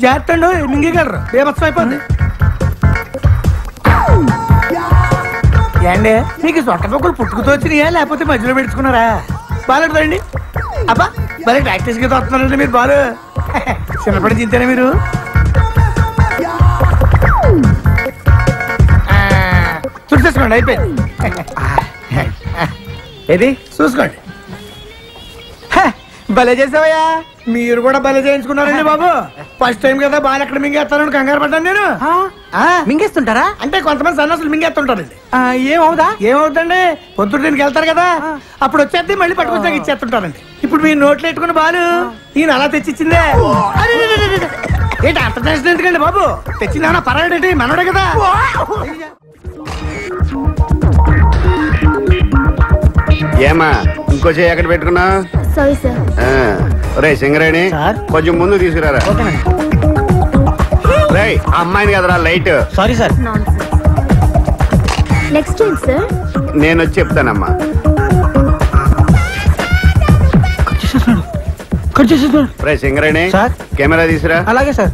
చేస్తండు మింగగలరు, బేమత్సం అయిపోద్ది. ఏండి మీకు సొట్ట పొక్కలు పుట్టుకుతో వచ్చినాయా లేకపోతే మధ్యలో పెట్టుకున్నారా? బాగాలేదండి. అబ్బా భలే ప్రాక్టీస్ గా తోస్తున్నారండి మీరు. బాలు చిన్నప్పటి చింతేనా మీరు? చూసేసుకోండి, అయిపోయింది. ఏది చూసుకోండి. భలే చేసావయ్యా. మీరు కూడా భలే చేయించుకున్నారండి బాబు. ఫస్ట్ టైం కదా బాగా ఎక్కడ మింగేస్తానని కంగారు పడ్డాను నేను. మింగేస్తుంటారా? అంటే కొంతమంది సన్నాసులు మింగేస్తుంటారండి. ఏమవుతండి, పొద్దుటికి వెళ్తారు కదా, అప్పుడు వచ్చేది మళ్ళీ పట్టుకొచ్చాక ఇచ్చేస్తుంటారండి. ఇప్పుడు మీరు నోట్లు పెట్టుకుని బాలు ఈయన అలా తెచ్చిచ్చిందే. ఏంటి అంత చేసిన ఎందుకండి బాబు? తెచ్చిందా పర్వాలేంటి, మనోడే కదా. ఏమా ఇంకో చేయి ఎక్కడ పెట్టుకున్నా? Sorry sir. రే సింగరేణి కొంచెం ముందు తీసుకురారా. రే అమ్మాయిని కదరా లైట్. Sorry sir. నెక్స్ట్ ఏంటి సార్? నేను వచ్చి చెప్తానమ్మా. రే సింగరేణి కెమెరా తీసురా. అలాగే సార్.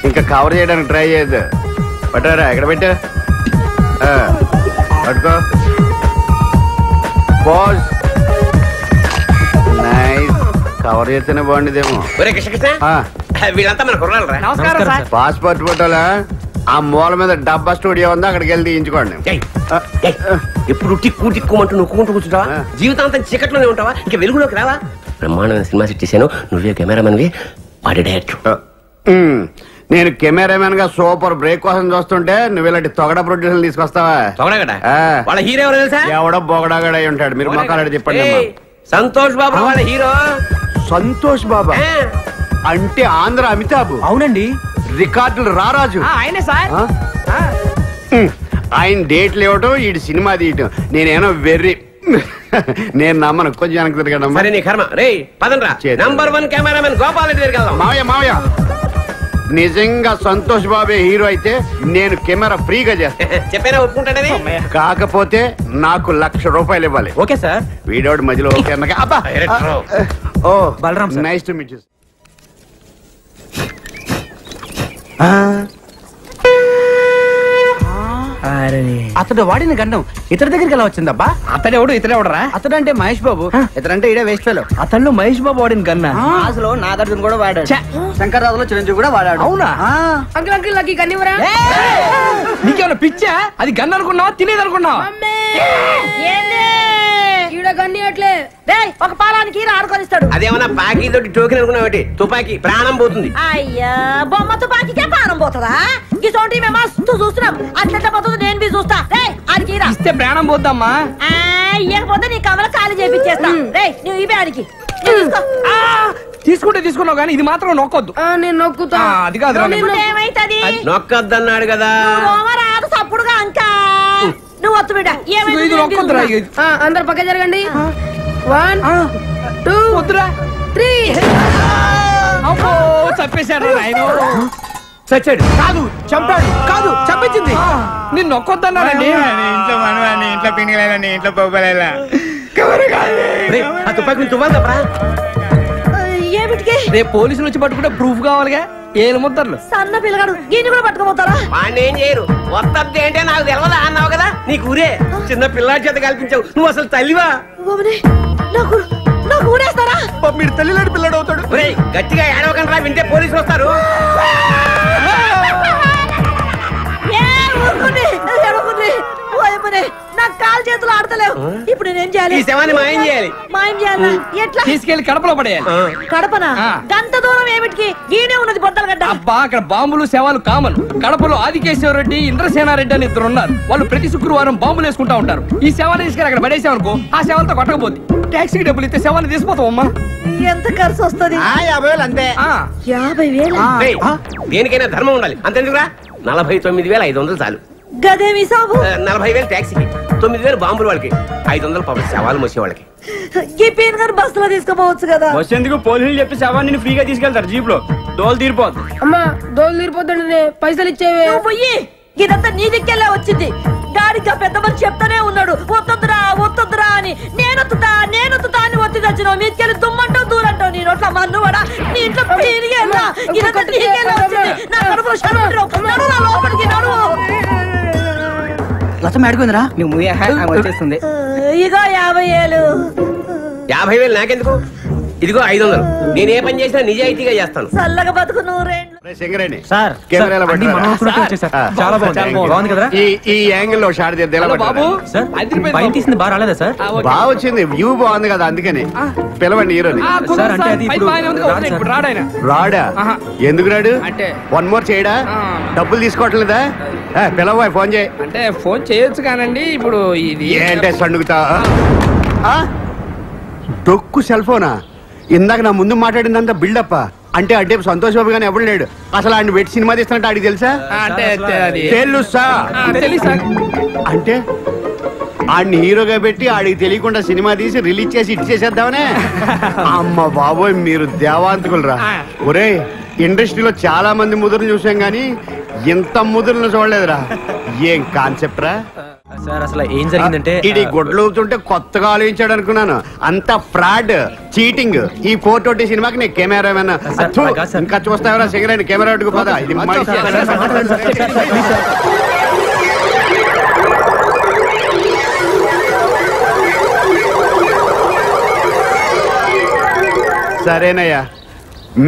ఇంకా కవర్ చేయడానికి ట్రై చేయొద్దు. పట్టారా, ఎక్కడ పెట్టా? పట్టుకో. Boss nice. కవర్ చేస్తేనే బాగుండేదేమో. వీళ్ళంతా మన కుర్రాలరా. పాస్పోర్ట్ ఫోటోలా ఆ మూల మీద డబ్బా స్టూడియో ఉందా, అక్కడికి వెళ్ళి తీయించుకోండి. ఎప్పుడు టిక్కు టిక్కుమంటూ నొక్కుంటూ కూర్చుంటావా? జీవితాంతం చీకట్లోనే ఉంటావా? ఇంకా వెలుగులోకి రావా? బ్రహ్మాండమైన సినిమా సెట్ చేశాను. నువ్వే కెమెరామెన్వి, వాడి డైరెక్టర్. నేను కెమెరామెన్ గా సూపర్ బ్రేక్ కోసం చూస్తుంటే నువ్వు ఇలాంటి తొగడ ప్రొడ్యూసర్ తీసుకొస్తావా? వాళ్ళ హీరో ఎవరో తెలుసా? ఎవడో బొగడాగడ అయి ఉంటాడు. మీరు మొక్కలు చెప్పండి. సంతోష్ బాబు వాళ్ళ హీరో. సంతోష్ బాబా అంటే ఆంధ్ర అమితాబ్. అవునండి. రికార్డులు రారాజు ఆయనే సార్. ఆయన డేట్లు ఇవ్వటం, ఈ సినిమా తీయటం నేనేమో వెర్రి. నేను నమ్మను. కొంచెం వెనక్కి తిరగడం. సరే నీ కర్మ. రే పదండ్రా. నంబర్ 1 కెమెరామెన్ గోపాల్ రెడ్డి దగ్గరికి వెళ్దాం. మావయ్య నిజంగా సంతోష్ బాబే హీరో అయితే నేను కెమెరా ఫ్రీగా చేస్తాను. చెప్పేనా ఒప్పుకుంటాడని? కాకపోతే నాకు ₹1,00,000 ఇవ్వాలి. Okay sir. వీడోడు మధ్యలో ఓకే అన్నగా. అబ్బా ఓ Balaram nice to meet you. అతడు వాడిన గండం ఇతడి దగ్గరికి ఎలా వచ్చిందబ్బా? అతడెవడు ఇతడెవడరా? అతడు అంటే మహేష్ బాబు, ఇతడంటే ఇడే వేస్ట్ ఫెలో. అతను మహేష్ బాబు వాడిన గన్న అసలు నాగార్జున కూడా వాడాడు. శంకర్రాజులో చిరంజీవి కూడా వాడాడు. అవునా? అంకుల్ అంకుల్ నాకు గన్నివరా? నీకేమైనా పిచ్చా? అది గన్ అనుకున్నావా, తినేది అనుకున్నావా? ఒక పాలానికి ఆడుకొనిస్తాడు. అదేమన్నా పాకి తోటి టోకెన్ అనుకున్నావు? తుపాకీ ప్రాణం పోతుంది. అయ్యా బొమ్మ తుపాకీకే ప్రాణం పోతుందా? ఇటువంటి మేము మస్తు చూస్తున్నాం. అట్లా పోతుంది, నేను చూస్తా. ఆడికి ఇస్తే ప్రాణం పోద్దమ్మా. ఇవ్వకపోతే నీ కమల ఖాళీ చేపించేస్తా. రే నువ్వు ఇవే ఆడికి తీసుకుంటే తీసుకున్నావు కానీ ఇది మాత్రం నొక్కొద్దు. నేను నొక్కుతా. అది కాదు ఏమైతుంది? నొక్కద్దన్నాడు కదా. రాదు తప్పుడుగా అంకా. నువ్వు వత్తు బిడ్డ. అందరు పక్క జరగండి. 1 2 3. చంపేశాడు ఆయన. చచ్చాడు కాదు, చంపాడు కాదు, చంపించింది. నేను నొక్కొద్దన్నానండి. ఇంట్లో మనవాడిని, ఇంట్లో పిండిలేదండి, ఇంట్లో పొగలేలా. రేపు పోలీసులు వచ్చి పట్టుకుంటే ప్రూఫ్ కావాలిగా. ఏలు ముద్దర్లు సన్న పిల్లగాడు దీన్ని కూడా పట్టుకోపోతారా? వాడిని ఏం చేయరు. వస్తద్ది అంటే నాకు తెలియదా అన్నావు కదా. నీ నీకు ఊరే చిన్న పిల్లాడి చేత కల్పించావు నువ్వు అసలు తల్లివా నాకు ఊరేస్తారా మీరు తల్లిలాంటి పిల్లడు అవుతాడు గట్టిగా ఏడవకండి వింటే పోలీసులు వస్తారు నాకు కాలు చేతులు ఆడతలేవు ఇప్పుడు నేనేం చేయాలి ఈ శవాన్ని మాయం చేయాలి మాయం చేయాలా ఎట్లా తీసుకెళ్లి కడపలో పడేయాలి కడపనా గంత దూరం ఏమిటికి గీనే ఉన్నది బొద్దలగడ్డ అబ్బా అక్కడ బాంబులు శవాలు కామన్ కడపలో ఆదికేశ్వరరెడ్డి ఇంద్రసేనారెడ్డి అని ఇద్దరు ఉన్నారు వాళ్ళు ప్రతి శుక్రవారం బాంబులు వేసుకుంటా ఉంటారు ఈ శవాన్ని తీసుకెళ్ళి అక్కడ పడేసామనుకో ఆ శవాలతో కొట్టకపోతే టాక్సీకి డబ్బులు ఇస్తే శవాన్ని తీసిపోతాం అమ్మా ఎంత ఖర్చు వస్తుంది 50,000 అంతే 50,000 దేనికైనా ధర్మం ఉండాలి అంతెందుకురా 49,500 చాలు గదేమి సాబు 40,000 ట్యాక్సీకి 9,000 బాంబులు వాళ్ళకి 500 పాపం శవాలు మోసే వాళ్ళకి ఈ పీన్ గారు బస్సులో తీసుకుపోవచ్చు కదా వచ్చేందుకు పోలీసులు చెప్పి శవాన్ని ఫ్రీగా తీసుకెళ్తారు జీప్ లో దోలు తీరిపోద్దు అమ్మా దోలు తీరిపోద్దండి పైసలు ఇచ్చేవే పోయి ఇదంతా నీ దిక్కెళ్ళే వచ్చింది గాడిగా పెద్ద మనిషి చెప్తానే ఉన్నాడు ఒత్తొద్దురా అని నేనొత్తుతా అని ఒత్తి తెచ్చినావు మీకెళ్ళి దుమ్మంటావు దూరంటావు నీ నోట్ల మన్ను కూడా నీ ఇంట్లో పీరిగేలా ఇదంతా నీకెళ్ళే వచ్చింది నా కడుపులో నడు లోపలికి నడు లచ్చం ఆడుకుందిరా నువ్వు వచ్చేస్తుంది ఇగో 50,000 50,000 నాకెందుకు ఇదిగో 500 నేను ఏ పని చేసినా నిజాయితీగా చేస్తాను చల్లగా బతుకు నూరేళ్ళు సింగరేణి సార్ కెమెరాలో చాలా బాగుంది కదా ఈ యాంగిల్ లో షాట్ బాబు బయట తీసింది బాగా రాలేదా సార్ బాగా వచ్చింది వ్యూ బాగుంది కదా అందుకని పిలవండి హీరోని సార్ అంటే అది ఇప్పుడు రాడా ఎందుకు రాడు వన్ మోర్ చేయడా డబ్బులు తీసుకోవట్లేదా పిలవ ఫోన్ చేయి అంటే ఫోన్ చేయొచ్చు కానండి ఇప్పుడు ఇది ఏంటే సండుగుతా డొక్కు సెల్ ఫోనా ఇందాక నా ముందు మాట్లాడిందంతా బిల్డప్ అంటే అంటే సంతోష్ బాబు గానీ ఎవడు లేడు అసలు ఆయన పెట్టి సినిమా తీస్తున్నట్టు ఆడికి తెలుసా తెలుసా అంటే ఆడిని హీరోగా పెట్టి ఆడికి తెలియకుండా సినిమా తీసి రిలీజ్ చేసి ఇటు చేసేద్దామనే అమ్మ బాబోయ్ మీరు దేవాంతకులరా ఒరే ఇండస్ట్రీలో చాలా మంది ముదురుని చూసాం గానీ ఇంత ముదురుని చూడలేదురా ఏం కాన్సెప్ట్ రా సార్ అసలు ఏం జరిగిందంటే ఇది గొడ్లుతుంటే కొత్తగా ఆలోచించాడు అనుకున్నాను అంత ఫ్రాడ్ చీటింగ్ ఈ 420 సినిమాకి నేను కెమెరామెన్ ఇంకా చూస్తావరా సిగరెట్ కెమెరా అడుగు పదా ఇది సరేనయ్యా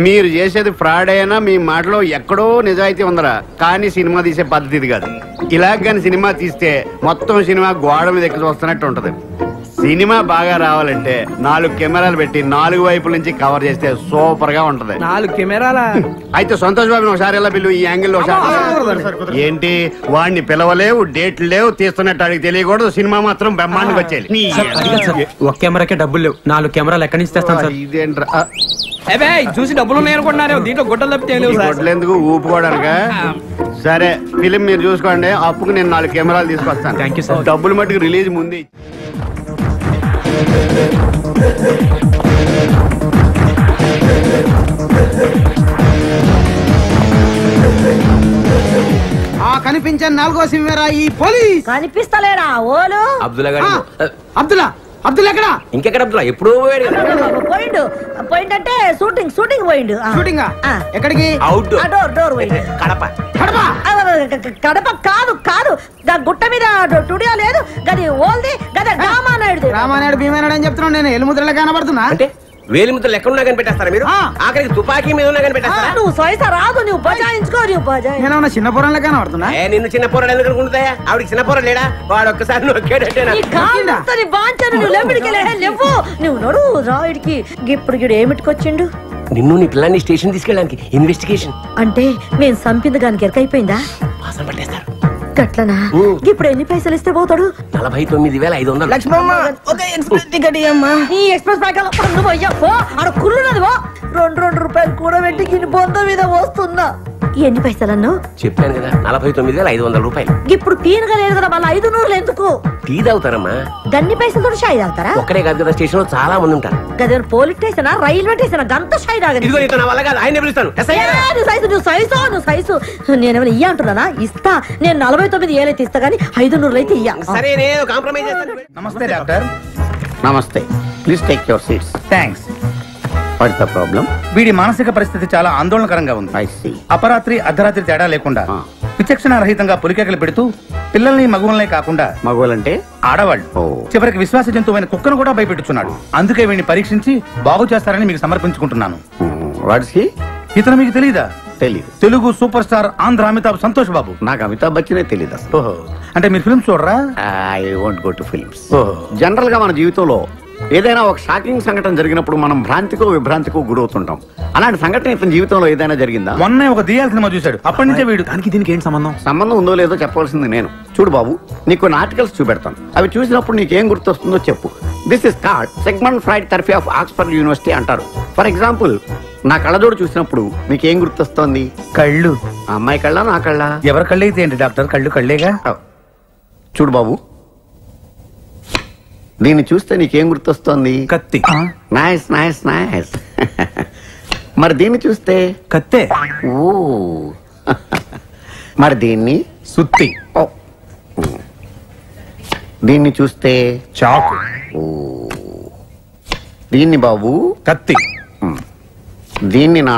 మీరు చేసేది ఫ్రాడ్ అయినా మీ మాటలో ఎక్కడో నిజాయితీ ఉందరా కానీ సినిమా తీసే పద్ధతి ఇది కాదు ఇలాగ కానీ సినిమా తీస్తే మొత్తం సినిమా గోడ మీద ఎక్కి చూస్తున్నట్టు ఉంటది సినిమా బాగా రావాలంటే 4 కెమెరాలు పెట్టి 4 వైపుల నుంచి కవర్ చేస్తే సూపర్ గా ఉంటది 4 కెమెరాల అయితే సంతోష్ బాబు ఒకసారి ఎలా పిలువు ఈ యాంగిల్ లో ఏంటి వాడిని పిలవలేవు డేట్లు లేవు తీస్తున్నట్టు అడిగి తెలియకూడదు సినిమా మాత్రం బ్రహ్మాండంగా వచ్చేది ఒక కెమెరాకే డబ్బులు లేవు 4 కెమెరాలు ఎక్కడి నుంచి తెస్తాను సార్ ఇదేంట్రా చూసి డబ్బులు ఉన్నాయి అనుకుంటున్నారు దీంట్లో గుడ్డలు తప్పితే గొడ్డలేందుకు ఊపుకోవడానిక సరే ఫిలిం మీరు చూసుకోండి అప్పుకు నేను 4 కెమెరాలు తీసుకొస్తాను థ్యాంక్ యూ సార్ డబ్బులు మట్టుకు రిలీజ్ ముందు కనిపించే 4వ సినిమా ఈ పోలీస్ కనిపిస్తలేరా ఓలు అబ్దుల్లా ఎక్కడ ఇంకెక్కడ అబ్దుల్లా ఎప్పుడో పోయిండు అంటే షూటింగ్ పోయిండు షూటింగ్ ఎక్కడికి అవుట్ డోర్ పోయిండు కడప కాదు దాని గుట్ట మీద స్టూడియో లేదు గది ఓల్ది గది రామానాయుడు భీమానాయుడు అని చెప్తున్నాను నేను ఎలుముద్రలో కనబడుతున్నా అంటే వేలి ముద్దలు ఎక్కడ ఉన్నా కనిపెట్టేస్తారా మీరు ఆఖరికి తుపాకీ మీద ఉన్నా కనిపెట్టేస్తారా నువ్వు సైసా రాదు నువ్వు బజాయించుకో నేను చిన్న పొరంలో కనబడుతున్నా నిన్ను చిన్న పొరడు ఎందుకు అనుకుంటాయా ఆవిడకి చిన్న పొర లేడా వాడు ఒక్కసారి నువ్వు నడు రాయుడికి ఇప్పుడు గిడు ఏమిటికొచ్చిండు నిన్ను నీ పిల్లాన్ని స్టేషన్ తీసుకెళ్ళడానికి ఇన్వెస్టిగేషన్ అంటే మేము సంపింది దానికి ఎరకైపోయిందా వాసన పట్టేస్తారు గట్లనా ఇప్పుడు ఎన్ని పైసలు ఇస్తే పోతాడు 49,500 లక్ష్మమ్మ ఒక ఎక్స్ప్రెస్ టికెట్ ఇయ్యమ్మా ఈ ఎక్స్ప్రెస్ బ్యాగ్ నువ్వు అయ్యా కుళ్ళున్నది రెండు రూపాయలు కూడా పెట్టి గిన్ని బొంద మీద వస్తున్నా ఎన్ని పైసలన్ను చెప్పాను కదా 49,500 రూపాయలు ఇప్పుడు పీనుగా లేదు కదా మళ్ళీ 500 ఎందుకు టీ తాగుతారమ్మా గన్ని పైసలతో షాయి తాగుతారా ఒక్కడే కాదు కదా స్టేషన్ లో చాలా మంది ఉంటారు గదే పోలీస్ స్టేషన్ రైల్వే స్టేషన్ గంత షాయి తాగదు నువ్వు సైజు నేనేమైనా ఇయ్య అంటున్నానా ఇస్తా నేను 49,000 అయితే ఇస్తా గానీ 500 అయితే ఇయ్య సరే నేను కాంప్రమైజ్ చేస్తాను నమస్తే డాక్టర్ నమస్తే please take your seats thanks what's the problem వీడి మానసిక పరిస్థితి చాలా ఆందోళనకరంగా ఉంది అపరాత్రి అర్ధరాత్రి తేడా లేకుండా విచక్షణ రహితంగా పులికేకలు పెడుతూ పిల్లల్ని మగవులనే కాకుండా మగవాళ్ళంటే ఆడవాళ్ళు చివరికి విశ్వాస జంతువైన కుక్కను కూడా భయపెట్టుచున్నాడు. అందుకే వీడిని పరీక్షించి బాగు చేస్తారని మీకు సమర్పించుకుంటున్నాను. వాడికి ఇతను మీకు తెలీదా? తెలీదు. Telugu super star Andhra Amitabh Santosh Babu. నాకు అమితాబ్ బచ్చనే తెలీదు. ఓహో, అంటే మీరు ఫిల్మ్స్ చూడరా? I want go to films. General గా మన జీవితంలో ఏదైనా ఒక షాకింగ్ సంఘటన జరిగినప్పుడు మనం భ్రాంతికో విభ్రాంతికో గురవుతుంటాం. అలాంటి సంఘటన ఇతని జీవితంలో ఏదైనా జరిగిందా? మొన్నే ఒక దియాల సినిమా చూశాడు. అప్పటి నుంచే వీడు. దానికి దీనికి ఏంటి సంబంధం? సంబంధం ఉందో లేదో చెప్పవలసింది నేను. చూడు బాబు, నీకు కొన్ని ఆర్టికల్స్ చూపెడతాను. అవి చూసినప్పుడు నీకేం గుర్తొస్తుందో చెప్పు. This is called segment fried therapy of Oxford university అంటారు. ఫర్ ఎగ్జాంపుల్, నా కళ్ళజోడు చూసినప్పుడు మీకేం గుర్తొస్తోంది? కళ్ళు. అమ్మాయి కళ్ళ, నా కళ్ళ? ఎవరి కళ్ళు అయితే ఏంటి డాక్టర్? కళ్ళు కళ్ళేగా. చూడు బాబు, దీన్ని చూస్తే నీకేం గుర్తొస్తోంది? కత్తి. Nice nice nice. మరి దీన్ని చూస్తే? కత్తే. ఓ మరి దీన్ని? సుత్తి. దీన్ని చూస్తే? చాకు. ఓ దీన్ని బాబు? కత్తి. దీన్ని నా